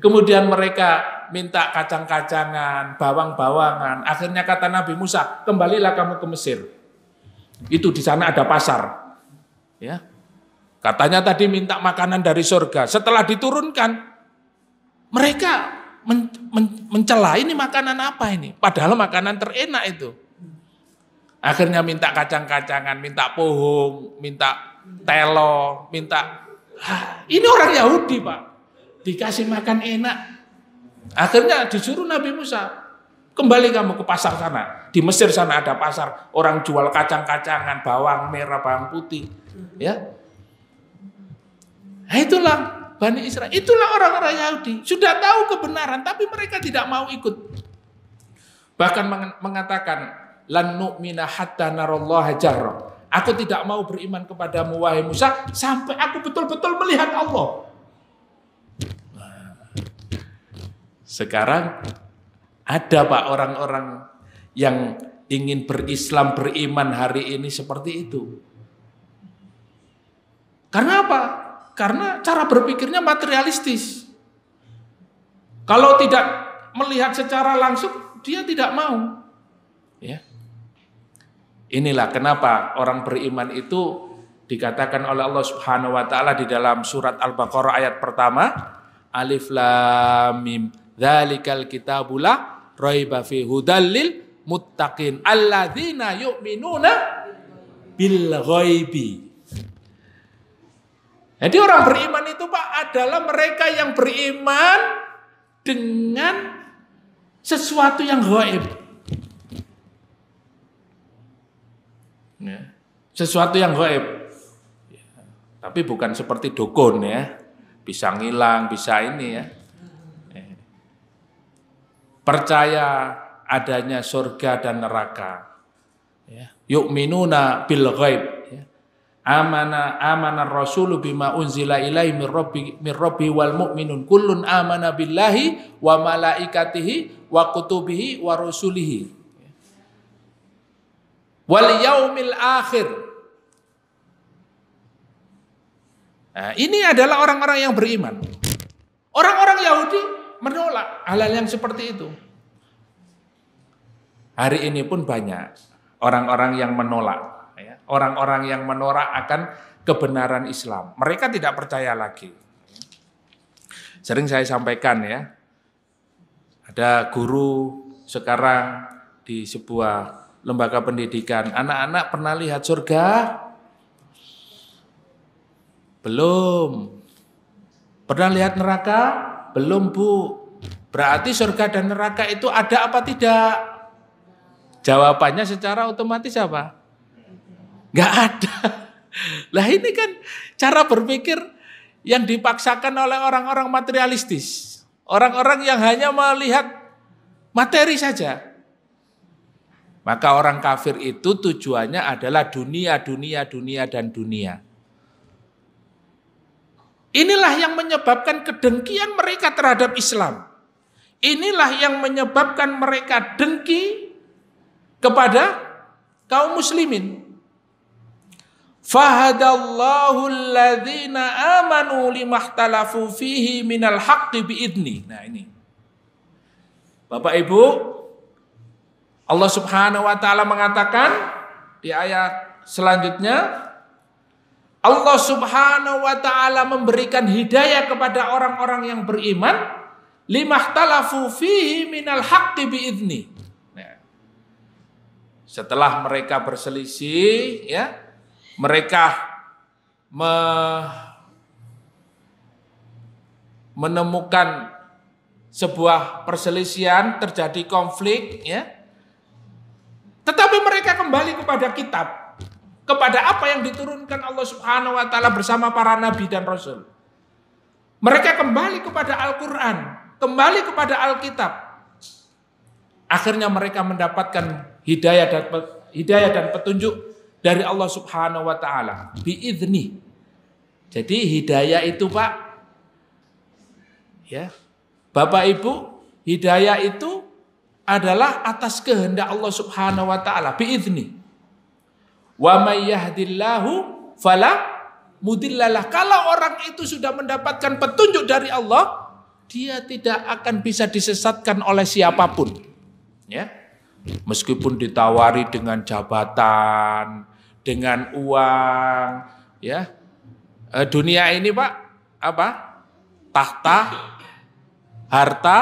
Speaker 2: Kemudian mereka minta kacang-kacangan, bawang-bawangan. Akhirnya kata Nabi Musa, kembalilah kamu ke Mesir. Itu di sana ada pasar. Ya. Katanya tadi minta makanan dari surga. Setelah diturunkan, mereka mencela ini makanan apa ini? Padahal makanan terenak itu. Akhirnya minta kacang-kacangan, minta pohong, minta telo, minta. Ini orang Yahudi Pak. Dikasih makan enak. Akhirnya disuruh Nabi Musa, kembali kamu ke pasar sana. Di Mesir sana ada pasar. Orang jual kacang-kacangan, bawang merah, bawang putih. Ya. Nah, itulah Bani Israel, itulah orang-orang Yahudi. Sudah tahu kebenaran, tapi mereka tidak mau ikut. Bahkan mengatakan, lan nu'mina hatta narallaha jahra. Aku tidak mau beriman kepadamu wahai Musa sampai aku betul-betul melihat Allah. Sekarang ada Pak orang-orang yang ingin berislam, beriman hari ini seperti itu. Karena apa? Karena cara berpikirnya materialistis. Kalau tidak melihat secara langsung, dia tidak mau. Ya. Inilah kenapa orang beriman itu dikatakan oleh Allah Subhanahu wa taala di dalam surat Al-Baqarah ayat pertama, Alif Lam Mim, dzalikal kitabul la raiba fihi hudal lil muttaqin alladzina yu'minuna bil ghaibi. Jadi orang beriman itu Pak adalah mereka yang beriman dengan sesuatu yang gaib. Ya. Sesuatu yang gaib. Ya. Tapi bukan seperti dukun ya. Bisa ngilang, bisa ini ya. Percaya adanya surga dan neraka. Ya. Yu'minuna bil ghaib. Ya. Amana rasulu bima unzila ilaihi mir rabbi wal mu'minun kullun amana billahi wa malaikatihi wa kutubihi wa rusulihi wal yaumil akhir. Nah, ini adalah orang-orang yang beriman. Orang-orang Yahudi menolak hal-hal yang seperti itu. Hari ini pun banyak orang-orang yang menolak. Orang-orang yang menolak akan kebenaran Islam. Mereka tidak percaya lagi. Sering saya sampaikan ya. Ada guru sekarang di sebuah lembaga pendidikan. Anak-anak pernah lihat surga? Belum. Pernah lihat neraka? Belum Bu. Berarti surga dan neraka itu ada apa tidak? Jawabannya secara otomatis apa? Gak ada. Lah ini kan cara berpikir yang dipaksakan oleh orang-orang materialistis. Orang-orang yang hanya melihat materi saja. Maka orang kafir itu tujuannya adalah dunia, dunia, dunia, dan dunia. Inilah yang menyebabkan kedengkian mereka terhadap Islam. Inilah yang menyebabkan mereka dengki kepada kaum muslimin. Fahadallahu alladhina amanu limahtalafu fihi minal haqqi biidni. Nah ini. Bapak Ibu, Allah Subhanahu wa taala mengatakan di ayat selanjutnya, Allah Subhanahu wa taala memberikan hidayah kepada orang-orang yang beriman, limahtalafu fihi minal haqqi biizni. Nah, setelah mereka berselisih, ya, mereka menemukan sebuah perselisihan, terjadi konflik, ya. Tetapi mereka kembali kepada kitab, kepada apa yang diturunkan Allah Subhanahu wa taala bersama para nabi dan rasul. Mereka kembali kepada Al-Qur'an, kembali kepada Alkitab. Akhirnya mereka mendapatkan hidayah dan petunjuk dari Allah Subhanahu wa taala biizni. Jadi hidayah itu, Pak, ya. Bapak Ibu, hidayah itu adalah atas kehendak Allah Subhanahu wa taala biizni. Wa may yahdillahu fala mudhillalah. Kalau orang itu sudah mendapatkan petunjuk dari Allah, dia tidak akan bisa disesatkan oleh siapapun. Ya. Meskipun ditawari dengan jabatan, dengan uang, ya. Dunia ini, Pak, apa? Tahta, harta,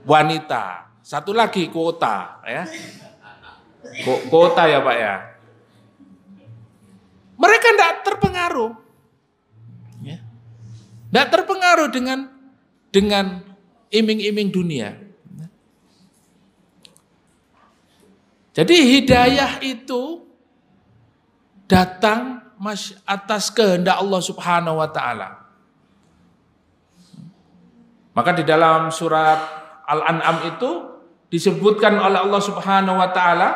Speaker 2: wanita. Satu lagi kuota, ya. Kuota ya, Pak, ya. Mereka tidak terpengaruh, ya. Tidak terpengaruh dengan iming-iming dunia. Jadi hidayah itu datang atas kehendak Allah Subhanahu wa taala. Maka di dalam surat Al-An'am itu disebutkan oleh Allah Subhanahu wa taala,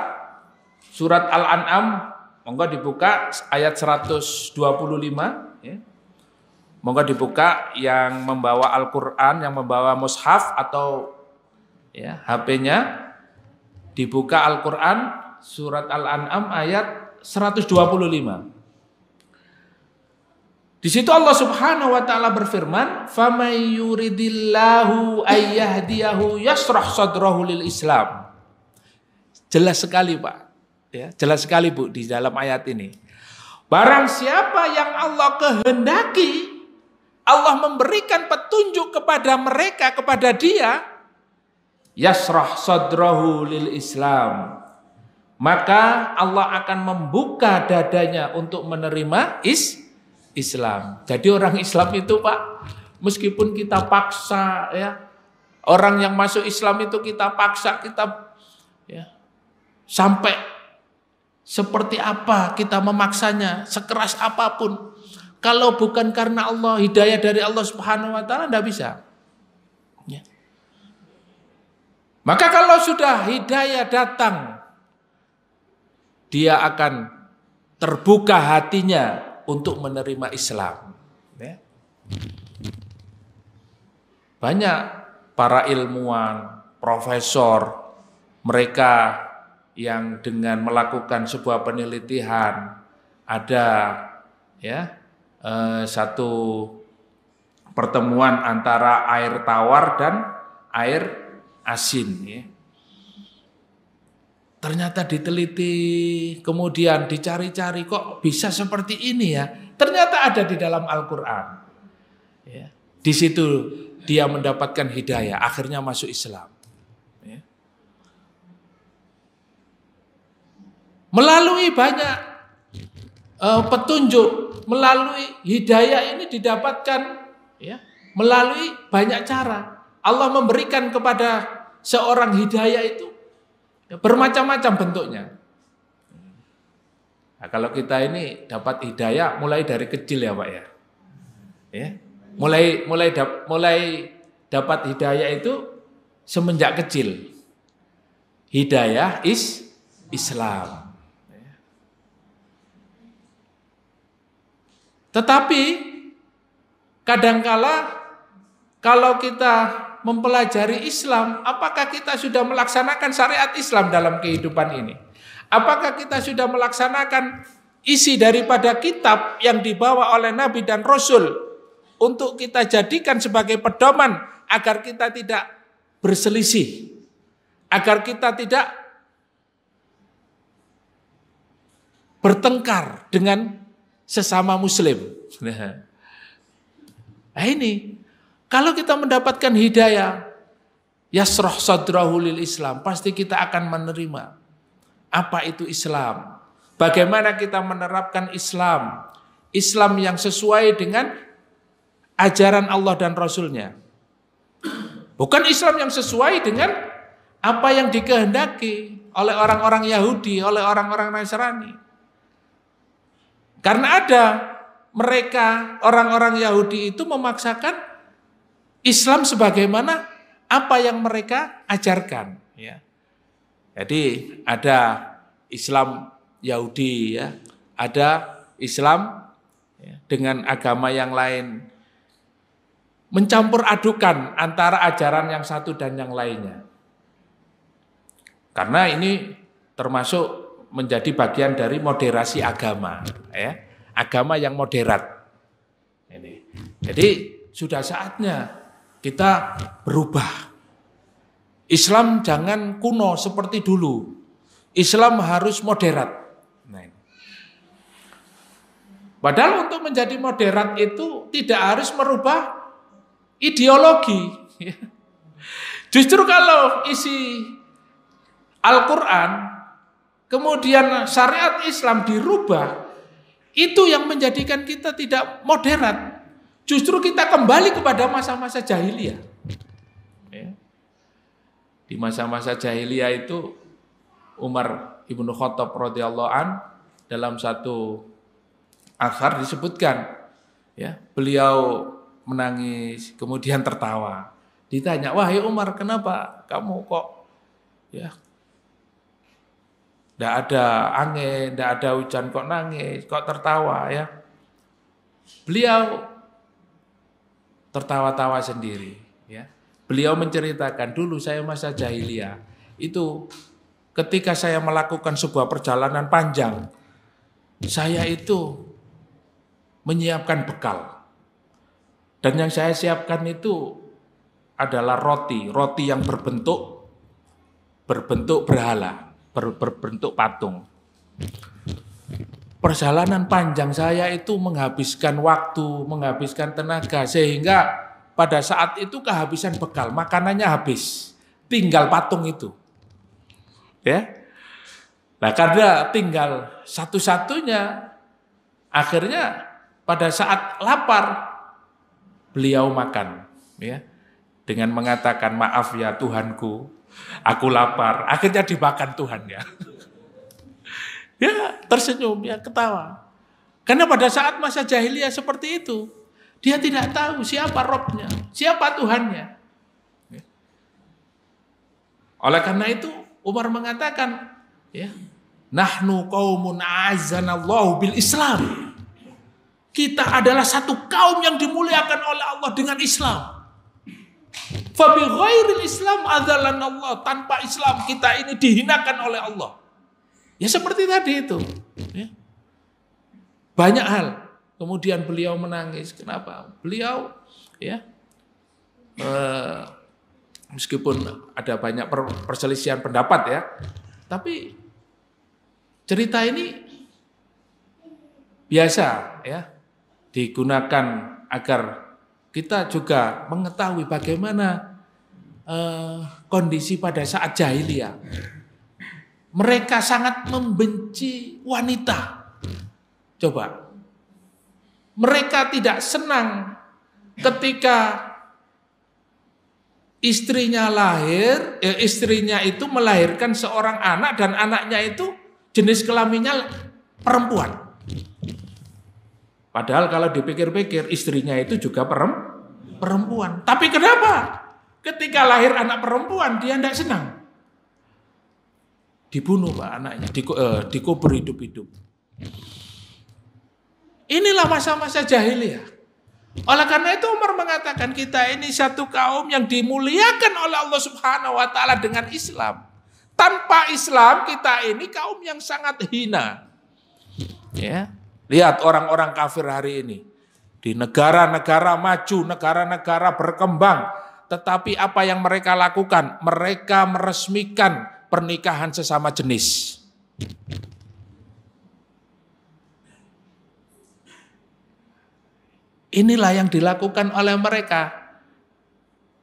Speaker 2: surat Al-An'am, monggo dibuka ayat 125, ya. Monggo dibuka yang membawa Al-Qur'an, yang membawa mushaf atau ya HP-nya, dibuka Al-Qur'an surat Al-An'am ayat 125. Di situ Allah Subhanahu wa taala berfirman, "Famay yuridillahu ayyahdiyahu yashrah sadrahu lil Islam." Jelas sekali, Pak. Ya, jelas sekali, Bu, di dalam ayat ini. Barang siapa yang Allah kehendaki, Allah memberikan petunjuk kepada mereka, kepada dia, yashrah sadrahu lil Islam. Maka Allah akan membuka dadanya untuk menerima Islam. Jadi orang Islam itu, Pak, meskipun kita paksa, ya, orang yang masuk Islam itu kita paksa, kita, ya, sampai seperti apa kita memaksanya, sekeras apapun, kalau bukan karena Allah, hidayah dari Allah Subhanahu wa taala, tidak bisa. Ya. Maka kalau sudah hidayah datang, dia akan terbuka hatinya untuk menerima Islam. Ya. Banyak para ilmuwan, profesor, mereka yang dengan melakukan sebuah penelitian, ada, ya, satu pertemuan antara air tawar dan air asin. Ya. Ternyata diteliti, kemudian dicari-cari, kok bisa seperti ini ya? Ternyata ada di dalam Al-Quran. Ya. Di situ dia mendapatkan hidayah, akhirnya masuk Islam. Ya. Melalui banyak petunjuk, melalui hidayah ini didapatkan, ya, melalui banyak cara. Allah memberikan kepada seorang hidayah itu bermacam-macam bentuknya. Nah, kalau kita ini dapat hidayah mulai dari kecil, ya, Pak, ya. Ya. Mulai dapat hidayah itu semenjak kecil. Hidayah Islam. Tetapi kadangkala kalau kita mempelajari Islam, apakah kita sudah melaksanakan syariat Islam dalam kehidupan ini? Apakah kita sudah melaksanakan isi daripada kitab yang dibawa oleh Nabi dan Rasul untuk kita jadikan sebagai pedoman agar kita tidak berselisih, agar kita tidak bertengkar dengan sesama muslim. Nah ini, kalau kita mendapatkan hidayah, yasrah sadrahu lil Islam, pasti kita akan menerima apa itu Islam. Bagaimana kita menerapkan Islam. Islam yang sesuai dengan ajaran Allah dan Rasulnya. Bukan Islam yang sesuai dengan apa yang dikehendaki oleh orang-orang Yahudi, oleh orang-orang Nasrani. Karena ada mereka, orang-orang Yahudi itu memaksakan Islam sebagaimana apa yang mereka ajarkan. Ya. Jadi ada Islam Yahudi, ya, ada Islam ya, dengan agama yang lain, mencampur adukan antara ajaran yang satu dan yang lainnya. Karena ini termasuk menjadi bagian dari moderasi agama, ya, agama yang moderat. Ini. Jadi sudah saatnya kita berubah. Islam jangan kuno seperti dulu. Islam harus moderat. Nah. Padahal untuk menjadi moderat itu tidak harus merubah ideologi. Justru kalau isi Al-Quran, kemudian syariat Islam dirubah, itu yang menjadikan kita tidak moderat. Justru kita kembali kepada masa-masa jahiliyah. Di masa-masa jahiliyah itu Umar ibnu Khattab radhiyallahu an dalam satu akhar disebutkan, ya, beliau menangis kemudian tertawa. Ditanya, wahai Umar, kenapa kamu kok ya tidak ada angin, tidak ada hujan kok nangis, kok tertawa ya? Beliau tertawa-tawa sendiri. Ya. Beliau menceritakan dulu saya masa jahiliyah itu ketika saya melakukan sebuah perjalanan panjang, saya itu menyiapkan bekal. Dan yang saya siapkan itu adalah roti yang berbentuk berhala, berbentuk patung. Perjalanan panjang saya itu menghabiskan waktu, menghabiskan tenaga, sehingga pada saat itu kehabisan bekal, makanannya habis, tinggal patung itu. Ya. Nah, karena tinggal satu-satunya, akhirnya pada saat lapar beliau makan, ya, dengan mengatakan maaf ya Tuhanku, aku lapar. Akhirnya dimakan Tuhan ya. Ya tersenyum, ya ketawa. Karena pada saat masa jahiliyah seperti itu, dia tidak tahu siapa Robnya, siapa Tuhannya. Ya. Oleh karena itu Umar mengatakan, ya, nahnu qaumun a'azzanallahu bil Islam. Kita adalah satu kaum yang dimuliakan oleh Allah dengan Islam. Fa bi ghairil Islam adzallanallah. Tanpa Islam kita ini dihinakan oleh Allah. Ya seperti tadi itu. Ya. Banyak hal. Kemudian beliau menangis. Kenapa? Beliau, ya, meskipun ada banyak perselisihan pendapat ya, tapi cerita ini biasa ya digunakan agar kita juga mengetahui bagaimana kondisi pada saat jahiliyah. Mereka sangat membenci wanita. Coba. Mereka tidak senang ketika istrinya lahir, istrinya itu melahirkan seorang anak dan anaknya itu jenis kelaminnya perempuan. Padahal kalau dipikir-pikir istrinya itu juga perempuan. Tapi kenapa? Ketika lahir anak perempuan dia tidak senang. Dibunuh Pak anaknya, dikubur hidup-hidup. Inilah masa-masa jahiliyah. Oleh karena itu Umar mengatakan kita ini satu kaum yang dimuliakan oleh Allah Subhanahu wa taala dengan Islam. Tanpa Islam kita ini kaum yang sangat hina. Ya. Lihat orang-orang kafir hari ini. Di negara-negara maju, negara-negara berkembang. Tetapi apa yang mereka lakukan? Mereka meresmikan pernikahan sesama jenis. Inilah yang dilakukan oleh mereka.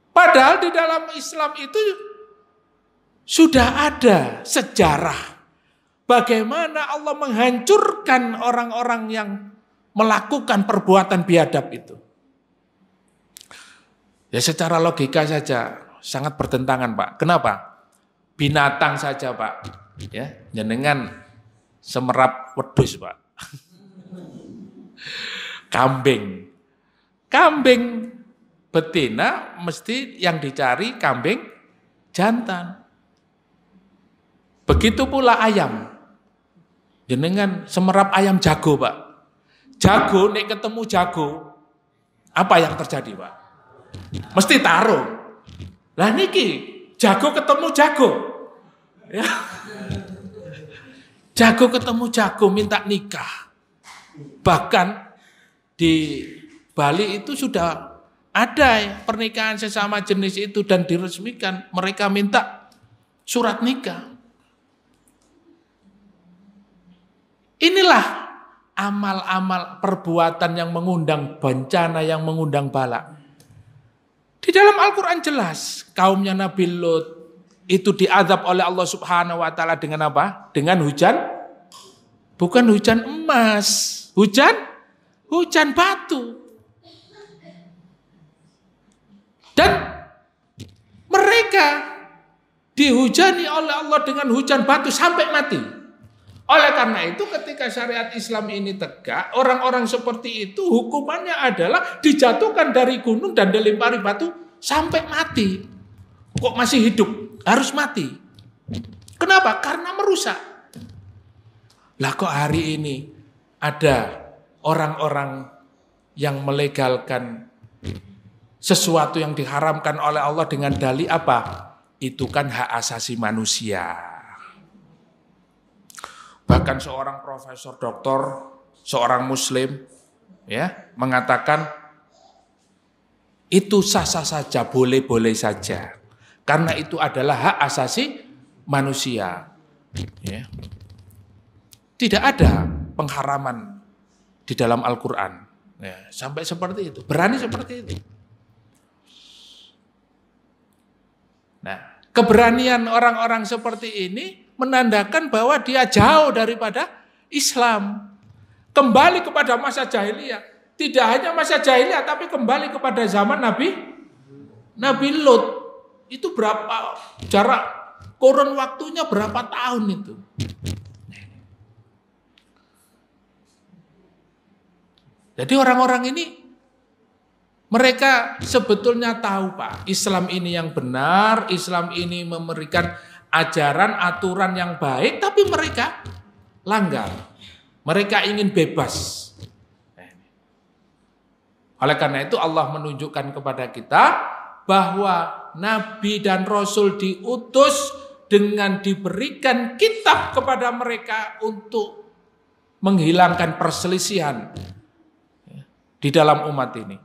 Speaker 2: Padahal di dalam Islam itu sudah ada sejarah bagaimana Allah menghancurkan orang-orang yang melakukan perbuatan biadab itu. Ya secara logika saja sangat bertentangan, Pak. Kenapa? Binatang saja, Pak. Ya, jenengan semerap wedhus, Pak. Kambing betina mesti yang dicari kambing jantan. Begitu pula ayam. Jenengan semerap ayam jago, Pak. Jago nek ketemu jago, apa yang terjadi, Pak? Mesti taruh. Lah niki jago ketemu jago. Ya. Jago ketemu jago minta nikah. Bahkan di Bali itu sudah ada pernikahan sesama jenis itu dan diresmikan. Mereka minta surat nikah. Inilah amal-amal perbuatan yang mengundang bencana, yang mengundang bala. Di dalam Al-Quran jelas, kaumnya Nabi Lut itu diazab oleh Allah Subhanahu wa Ta'ala dengan apa? Dengan hujan, bukan hujan emas, hujan batu. Dan mereka dihujani oleh Allah dengan hujan batu sampai mati. Oleh karena itu ketika syariat Islam ini tegak, orang-orang seperti itu hukumannya adalah dijatuhkan dari gunung dan dilempari batu sampai mati. Kok masih hidup? Harus mati. Kenapa? Karena merusak. Lah kok hari ini ada orang-orang yang melegalkan sesuatu yang diharamkan oleh Allah dengan dalih apa? Itu kan hak asasi manusia. Bahkan seorang profesor doktor, seorang muslim ya, mengatakan itu sah-sah saja, boleh-boleh saja. Karena itu adalah hak asasi manusia. Ya. Tidak ada pengharaman di dalam Al-Quran. Ya, sampai seperti itu, berani seperti itu. Nah, keberanian orang-orang seperti ini menandakan bahwa dia jauh daripada Islam. Kembali kepada masa jahiliyah. Tidak hanya masa jahiliyah, tapi kembali kepada zaman Nabi Lut. Itu berapa jarak kurun waktunya berapa tahun itu? Jadi orang-orang ini mereka sebetulnya tahu, Pak, Islam ini yang benar, Islam ini memberikan ajaran, aturan yang baik, tapi mereka langgar. Mereka ingin bebas. Oleh karena itu Allah menunjukkan kepada kita bahwa Nabi dan Rasul diutus dengan diberikan kitab kepada mereka untuk menghilangkan perselisihan di dalam umat ini.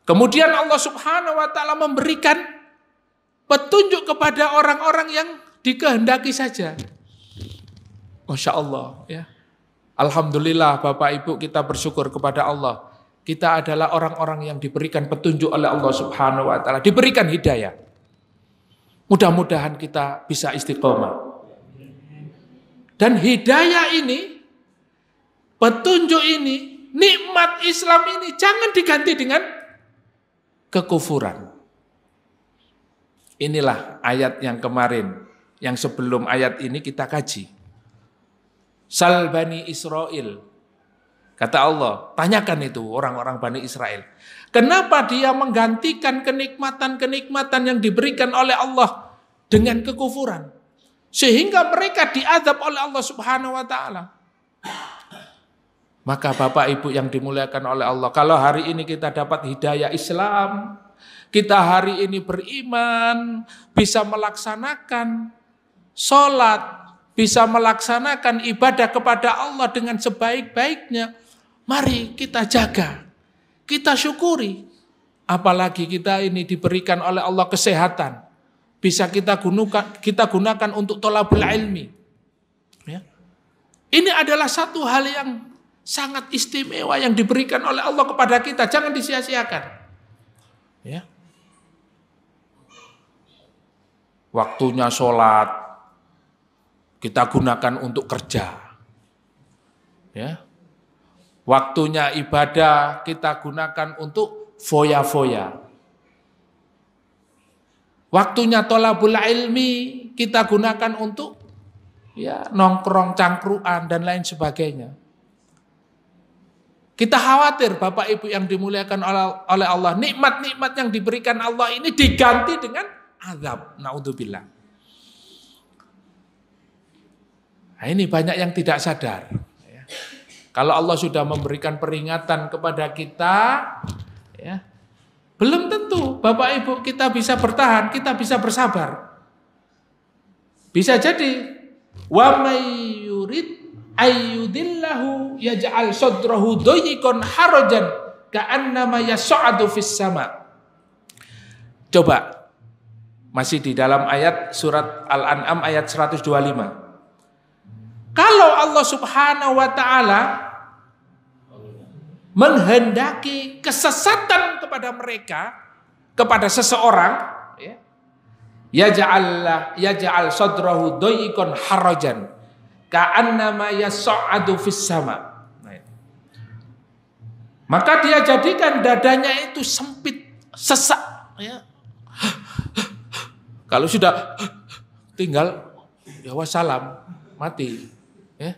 Speaker 2: Kemudian Allah Subhanahu wa Ta'ala memberikan petunjuk kepada orang-orang yang dikehendaki saja. Masya Allah ya. Alhamdulillah Bapak Ibu, kita bersyukur kepada Allah. Kita adalah orang-orang yang diberikan petunjuk oleh Allah Subhanahu wa Ta'ala, diberikan hidayah. Mudah-mudahan kita bisa istiqomah. Dan hidayah ini, petunjuk ini, nikmat Islam ini jangan diganti dengan kekufuran. Inilah ayat yang kemarin, yang sebelum ayat ini kita kaji. Sal Bani Israel. Kata Allah, tanyakan itu orang-orang Bani Israel. Kenapa dia menggantikan kenikmatan-kenikmatan yang diberikan oleh Allah dengan kekufuran? Sehingga mereka diazab oleh Allah Subhanahu wa Ta'ala. Maka Bapak Ibu yang dimuliakan oleh Allah, kalau hari ini kita dapat hidayah Islam, kita hari ini beriman, bisa melaksanakan sholat, bisa melaksanakan ibadah kepada Allah dengan sebaik-baiknya, mari kita jaga, kita syukuri. Apalagi kita ini diberikan oleh Allah kesehatan, bisa kita gunakan untuk thalabul ilmi. Ya. Ini adalah satu hal yang sangat istimewa yang diberikan oleh Allah kepada kita, jangan disia-siakan. Ya. Waktunya sholat kita gunakan untuk kerja. Ya. Waktunya ibadah kita gunakan untuk foya-foya. Waktunya tolabul ilmi kita gunakan untuk ya nongkrong, cangkruan dan lain sebagainya. Kita khawatir Bapak Ibu yang dimuliakan oleh Allah, nikmat-nikmat yang diberikan Allah ini diganti dengan azab. Naudzubillah. Nah, ini banyak yang tidak sadar. Kalau Allah sudah memberikan peringatan kepada kita, ya, belum tentu Bapak Ibu kita bisa bertahan, kita bisa bersabar. Bisa jadi wa may yurid ayyudillahu yaj'al sadrahu dayyqan harajan ka'annama yas'adu fis sama. Coba masih di dalam ayat surat Al-An'am ayat 125. Kalau Allah Subhanahu wa taala menghendaki kesesatan kepada mereka, kepada seseorang, ya, yaj'al sadrahu dayyqan harajan ka'annama yas'adu fis sama. Maka dia jadikan dadanya itu sempit, sesak, ya. Kalau sudah tinggal ya wassalam, mati, ya.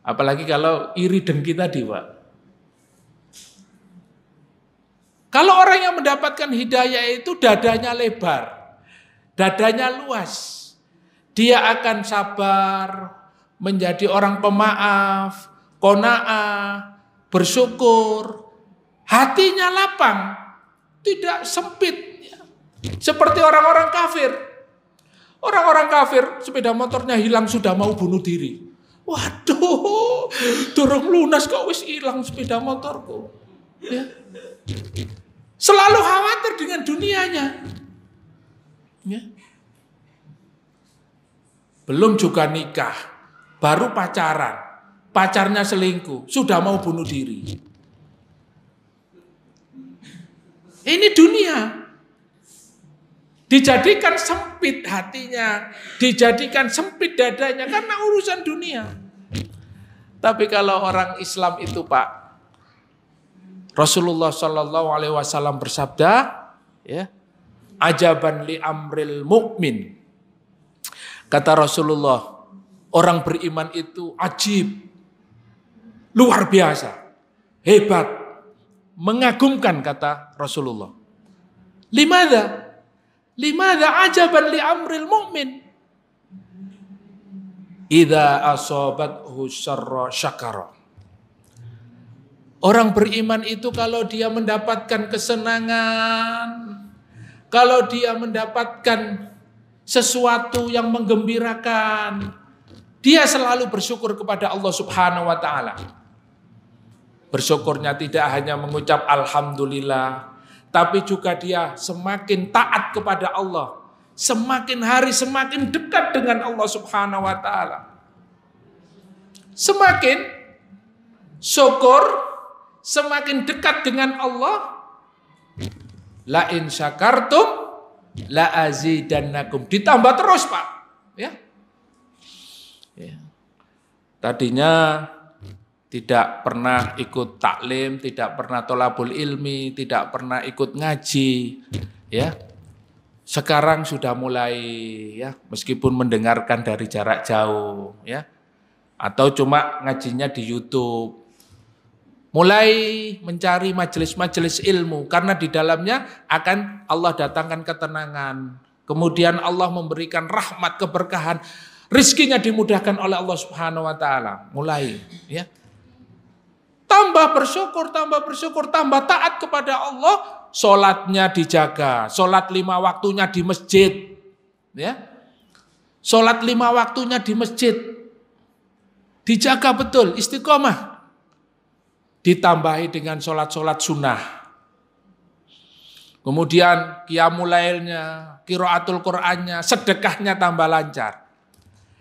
Speaker 2: Apalagi kalau iri dengki tadi, Pak. Kalau orang yang mendapatkan hidayah itu dadanya lebar, dadanya luas. Dia akan sabar, menjadi orang pemaaf, qanaah, bersyukur. Hatinya lapang, tidak sempit. Seperti orang-orang kafir. Orang-orang kafir sepeda motornya hilang sudah mau bunuh diri. Waduh, durung lunas kok wis hilang sepeda motorku. Ya. Selalu khawatir dengan dunianya. Ya. Belum juga nikah, baru pacaran. Pacarnya selingkuh, sudah mau bunuh diri. Ini dunia. Dijadikan sempit hatinya, dijadikan sempit dadanya karena urusan dunia. Tapi kalau orang Islam itu, Pak, Rasulullah Shallallahu Alaihi Wasallam bersabda, ya, ajaban li amril mukmin. Kata Rasulullah, orang beriman itu ajib, luar biasa, hebat, mengagumkan, kata Rasulullah. Limada ajaban li amril mu'min. Idza asabathu syarra syakara. Orang beriman itu kalau dia mendapatkan kesenangan, kalau dia mendapatkan sesuatu yang menggembirakan, dia selalu bersyukur kepada Allah Subhanahu wa taala. Bersyukurnya tidak hanya mengucap alhamdulillah, tapi juga dia semakin taat kepada Allah. Semakin hari semakin dekat dengan Allah Subhanahu wa taala. Semakin syukur, semakin dekat dengan Allah. La in syakartum la azidannakum. Ditambah terus, Pak. Ya. Tadinya tidak pernah ikut taklim, tidak pernah tholabul ilmi, tidak pernah ikut ngaji, ya. Sekarang sudah mulai, ya, meskipun mendengarkan dari jarak jauh, ya, atau cuma ngajinya di YouTube. Mulai mencari majelis-majelis ilmu karena di dalamnya akan Allah datangkan ketenangan. Kemudian Allah memberikan rahmat, keberkahan, rizkinya dimudahkan oleh Allah Subhanahu wa taala. Mulai, ya. Tambah bersyukur, tambah taat kepada Allah, sholatnya dijaga, sholat 5 waktunya di masjid, ya, sholat 5 waktunya di masjid, dijaga betul, istiqomah, ditambahi dengan sholat-sholat sunnah, kemudian qiyamul lailnya, qiraatul Qur'annya, sedekahnya tambah lancar.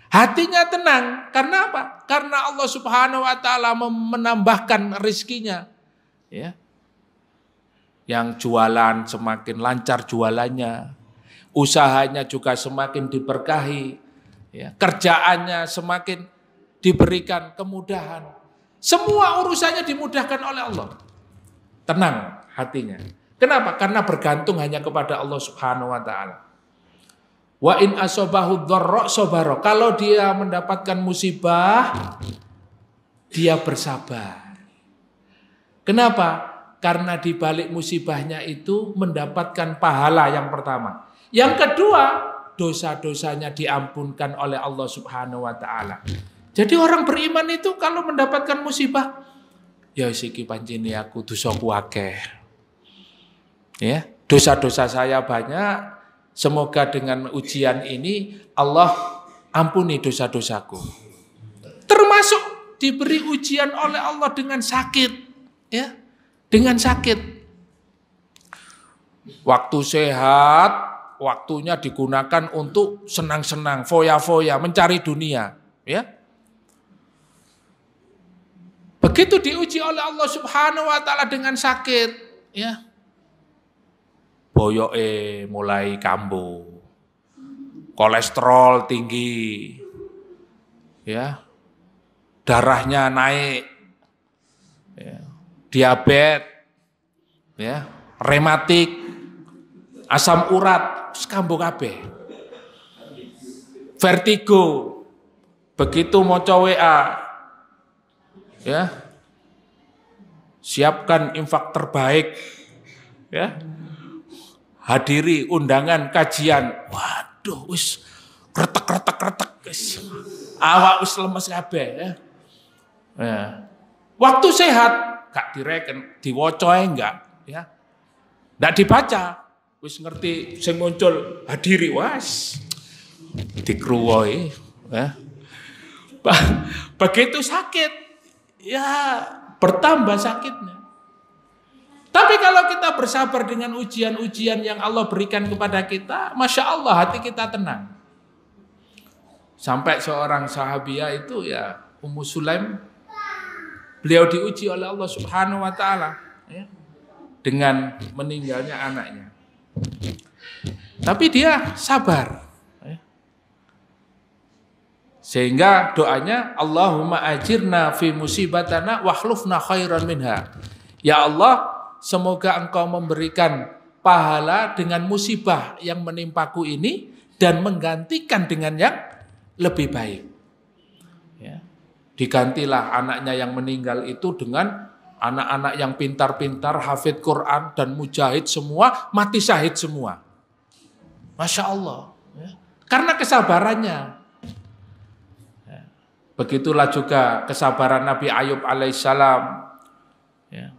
Speaker 2: Hatinya tenang. Karena apa? Karena Allah Subhanahu wa taala menambahkan rizkinya. Ya. Yang jualan semakin lancar jualannya. Usahanya juga semakin diberkahi. Ya. Kerjaannya semakin diberikan kemudahan. Semua urusannya dimudahkan oleh Allah. Tenang hatinya. Kenapa? Karena bergantung hanya kepada Allah Subhanahu wa taala. Wa in asobahu dharra sabara. Kalau dia mendapatkan musibah, dia bersabar. Kenapa? Karena di balik musibahnya itu mendapatkan pahala yang pertama. Yang kedua, dosa-dosanya diampunkan oleh Allah Subhanahu wa taala. Jadi orang beriman itu kalau mendapatkan musibah, ya siki pancene aku dosaku akeh. Ya, dosa-dosa saya banyak. Semoga dengan ujian ini Allah ampuni dosa-dosaku. Termasuk diberi ujian oleh Allah dengan sakit, ya, dengan sakit. Waktu sehat, waktunya digunakan untuk senang-senang, foya-foya, mencari dunia, ya. Begitu diuji oleh Allah Subhanahu wa taala dengan sakit, ya. Boyoke mulai kambuh, kolesterol tinggi, ya, darahnya naik, ya, diabetes, ya, rematik, asam urat, kambuh kabeh, vertigo, begitu maca WA, ya, siapkan infak terbaik, ya. Hadiri undangan kajian. Waduh, wis kretek. Awak wis lemes kabeh ya. Waktu sehat gak direken, diwaca enggak ya. Ndak dibaca. Wis ngerti sing muncul hadiri was dikruwoi ya. Begitu sakit ya bertambah sakitnya. Tapi kalau kita bersabar dengan ujian-ujian yang Allah berikan kepada kita, Masya Allah hati kita tenang. Sampai seorang sahabiah itu ya Ummu Sulaim, beliau diuji oleh Allah Subhanahu wa taala ya, dengan meninggalnya anaknya. Tapi dia sabar. Ya. Sehingga doanya Allahumma ajirna fi musibatana wahlufna khairan minha. Ya Allah, semoga engkau memberikan pahala dengan musibah yang menimpaku ini dan menggantikan dengan yang lebih baik. Ya. Digantilah anaknya yang meninggal itu dengan anak-anak yang pintar-pintar, hafid Quran dan mujahid semua, mati syahid semua. Masya Allah. Ya. Karena kesabarannya. Ya. Begitulah juga kesabaran Nabi Ayub alaihissalam. Ya.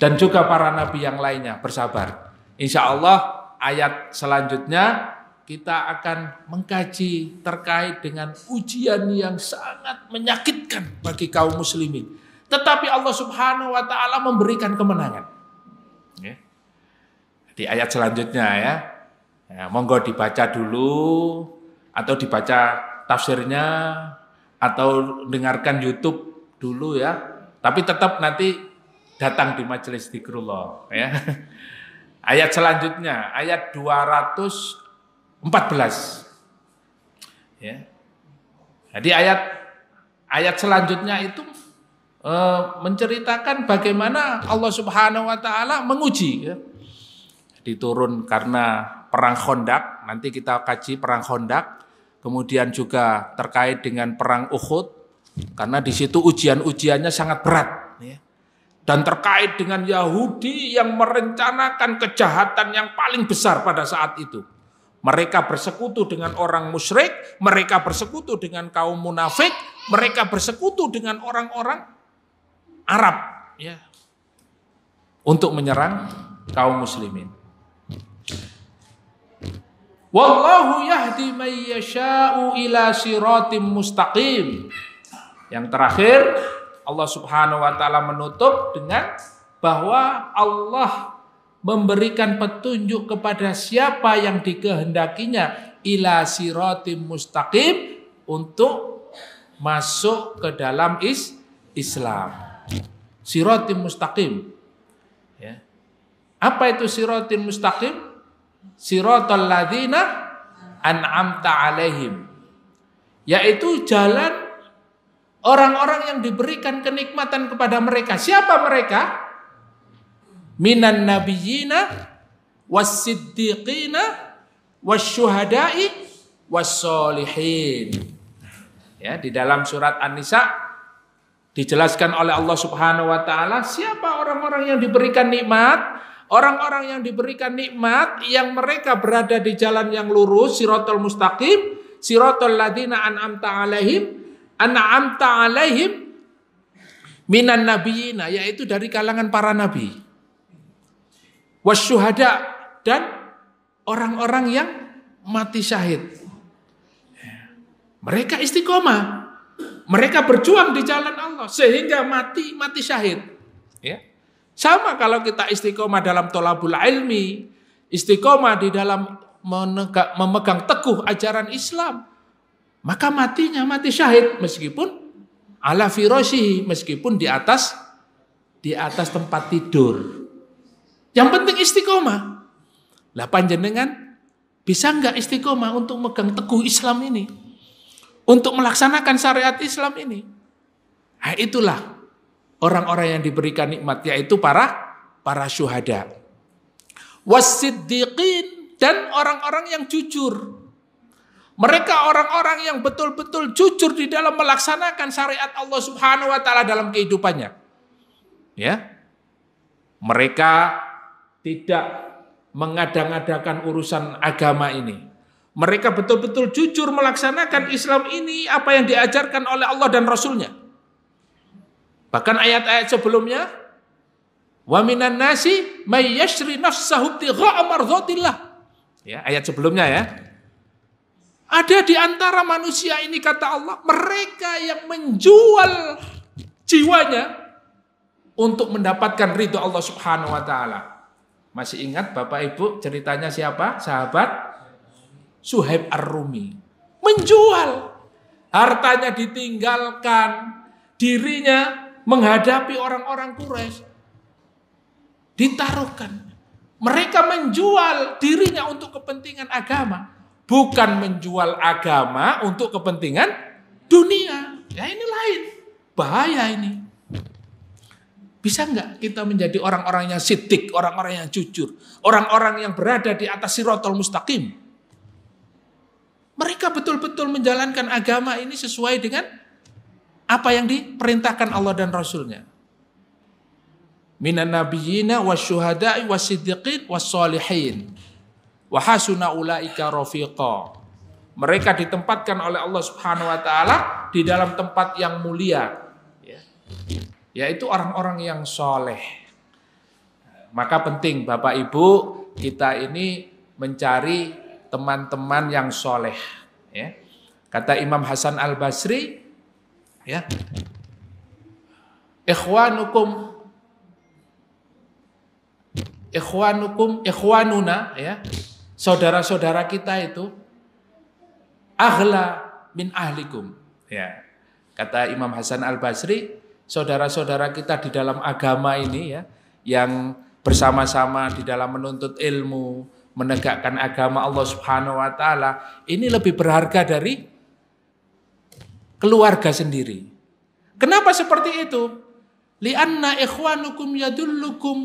Speaker 2: Dan juga para nabi yang lainnya bersabar. Insya Allah ayat selanjutnya kita akan mengkaji terkait dengan ujian yang sangat menyakitkan bagi kaum muslimin. Tetapi Allah Subhanahu wa taala memberikan kemenangan. Ya. Di ayat selanjutnya ya. Ya, monggo dibaca dulu atau dibaca tafsirnya atau dengarkan YouTube dulu ya. Tapi tetap nanti datang di majelis zikrullah ya. Ayat selanjutnya ayat 214 ya. Jadi ayat selanjutnya itu menceritakan bagaimana Allah Subhanahu wa taala menguji ya. Diturun karena perang Khandaq, nanti kita kaji perang Khandaq, kemudian juga terkait dengan perang Uhud karena di situ ujian-ujiannya sangat berat ya. Dan terkait dengan Yahudi yang merencanakan kejahatan yang paling besar pada saat itu. Mereka bersekutu dengan orang musyrik, mereka bersekutu dengan kaum munafik, mereka bersekutu dengan orang-orang Arab ya, untuk menyerang kaum muslimin. Wallahu yahdi may yasha'u ila siratim mustaqim. Yang terakhir Allah Subhanahu wa taala menutup dengan bahwa Allah memberikan petunjuk kepada siapa yang dikehendakinya ila siratim mustaqim untuk masuk ke dalam Islam. Siratim mustaqim. Ya. Apa itu siratim mustaqim? Siratal ladzina an'amta alaihim. Yaitu jalan orang-orang yang diberikan kenikmatan kepada mereka. Siapa mereka? Minan nabiyyina was-siddiqina wasyuhada'i was-solihin. Ya, di dalam surat An-Nisa dijelaskan oleh Allah Subhanahu wa taala siapa orang-orang yang diberikan nikmat. Orang-orang yang diberikan nikmat yang mereka berada di jalan yang lurus, siratal mustaqim, siratal ladzina an'amta alaihim minan nabiyina, yaitu dari kalangan para nabi. Wasyuhada, dan orang-orang yang mati syahid. Mereka istiqomah. Mereka berjuang di jalan Allah sehingga mati syahid. Ya. Sama kalau kita istiqomah dalam thalabul ilmi, istiqomah di dalam memegang teguh ajaran Islam, maka matinya mati syahid meskipun ala firasyihi, meskipun di atas tempat tidur. Yang penting istiqomah. Lah panjenengan bisa enggak istiqomah untuk megang teguh Islam ini? Untuk melaksanakan syariat Islam ini? Nah, itulah orang-orang yang diberikan nikmat, yaitu para syuhada. Was-siddiqin, dan orang-orang yang jujur. Mereka orang-orang yang betul-betul jujur di dalam melaksanakan syariat Allah Subhanahu wa taala dalam kehidupannya. Ya. Mereka tidak mengadang-adakan urusan agama ini. Mereka betul-betul jujur melaksanakan Islam ini apa yang diajarkan oleh Allah dan Rasulnya. Bahkan ayat-ayat sebelumnya, wa minan nasi may yashri nafsahu ibtigha'a mardhatillah. Ya, ayat sebelumnya ya. Ada di antara manusia ini, kata Allah, mereka yang menjual jiwanya untuk mendapatkan ridho Allah Subhanahu wa taala. Masih ingat Bapak Ibu ceritanya siapa? Sahabat Suhaib Ar-Rumi. Menjual. Hartanya ditinggalkan, dirinya menghadapi orang-orang Quraisy, ditaruhkan. Mereka menjual dirinya untuk kepentingan agama, bukan menjual agama untuk kepentingan dunia. Ya ini lain, bahaya ini. Bisa enggak kita menjadi orang-orang yang siddiq, orang-orang yang jujur, orang-orang yang berada di atas siratal mustaqim? Mereka betul-betul menjalankan agama ini sesuai dengan apa yang diperintahkan Allah dan Rasulnya. Minan nabiyyina wasyuhada'i wasiddiqin wassolihin wa hasuna ulaika rafiqa. Mereka ditempatkan oleh Allah Subhanahu wa taala di dalam tempat yang mulia, yaitu orang-orang yang soleh. Maka penting Bapak Ibu kita ini mencari teman-teman yang soleh. Ya. Kata Imam Hasan Al-Basri, ya, ikhwanuna, ya, saudara-saudara kita itu aghla min ahlikum. Ya. Kata Imam Hasan Al-Basri, saudara-saudara kita di dalam agama ini, ya, yang bersama-sama di dalam menuntut ilmu, menegakkan agama Allah Subhanahu wa taala, ini lebih berharga dari keluarga sendiri. Kenapa seperti itu? Li'anna ikhwanukum yadullukum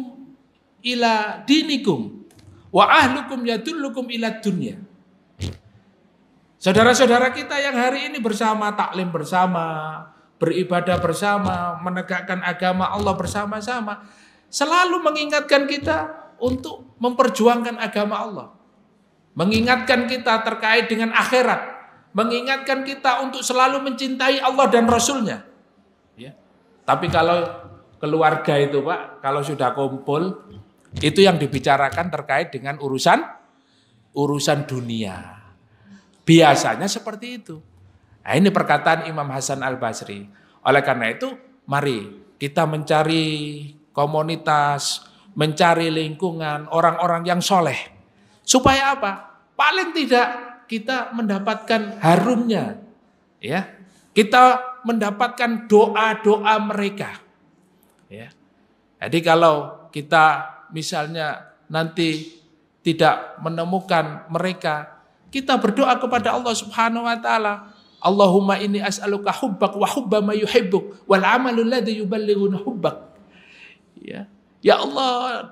Speaker 2: ila dinikum wa ahlukum yadullukum ila dunya. Saudara-saudara kita yang hari ini bersama, taklim bersama, beribadah bersama, menegakkan agama Allah bersama-sama, selalu mengingatkan kita untuk memperjuangkan agama Allah. Mengingatkan kita terkait dengan akhirat. Mengingatkan kita untuk selalu mencintai Allah dan Rasulnya. Ya. Tapi kalau keluarga itu Pak, kalau sudah kumpul, itu yang dibicarakan terkait dengan urusan dunia. Biasanya seperti itu. Nah, ini perkataan Imam Hasan Al-Basri. Oleh karena itu, mari kita mencari komunitas, mencari lingkungan, orang-orang yang soleh. Supaya apa? Paling tidak kita mendapatkan harumnya, Ya, kita mendapatkan doa-doa mereka. Ya. Jadi kalau kita misalnya nanti tidak menemukan mereka, kita berdoa kepada Allah Subhanahu wa taala, Allahumma inni as'aluka hubbak wa hubba ma yuhibbuk wal amalul ladzi yuballighuna hubbak. Ya. Ya Allah,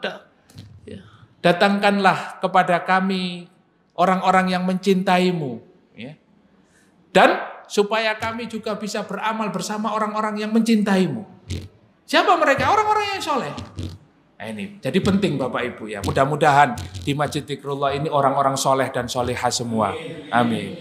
Speaker 2: datangkanlah kepada kami orang-orang yang mencintaimu, ya. Dan supaya kami juga bisa beramal bersama orang-orang yang mencintaimu. Siapa mereka? Orang-orang yang soleh. Nah, ini jadi penting Bapak Ibu ya. Mudah-mudahan di Masjid Dzikrullah ini orang-orang soleh dan solehah semua. Amin.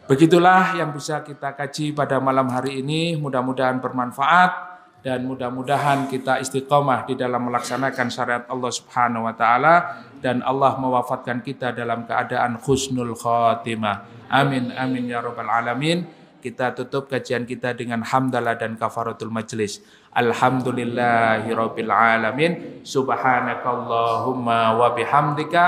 Speaker 2: Begitulah yang bisa kita kaji pada malam hari ini. Mudah-mudahan bermanfaat dan mudah-mudahan kita istiqomah di dalam melaksanakan syariat Allah Subhanahu wa taala dan Allah mewafatkan kita dalam keadaan husnul khotimah. Amin amin ya rabbal alamin. Kita tutup kajian kita dengan hamdalah dan kafaratul majlis. Alhamdulillahirabbil alamin. Subhanakallahumma wa bihamdika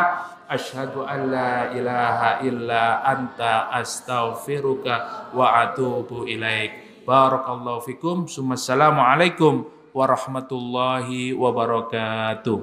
Speaker 2: asyhadu an la ilaha illa anta astaghfiruka wa atubu ilaik. Barakallahu fikum. Assalamualaikum warahmatullahi wabarakatuh.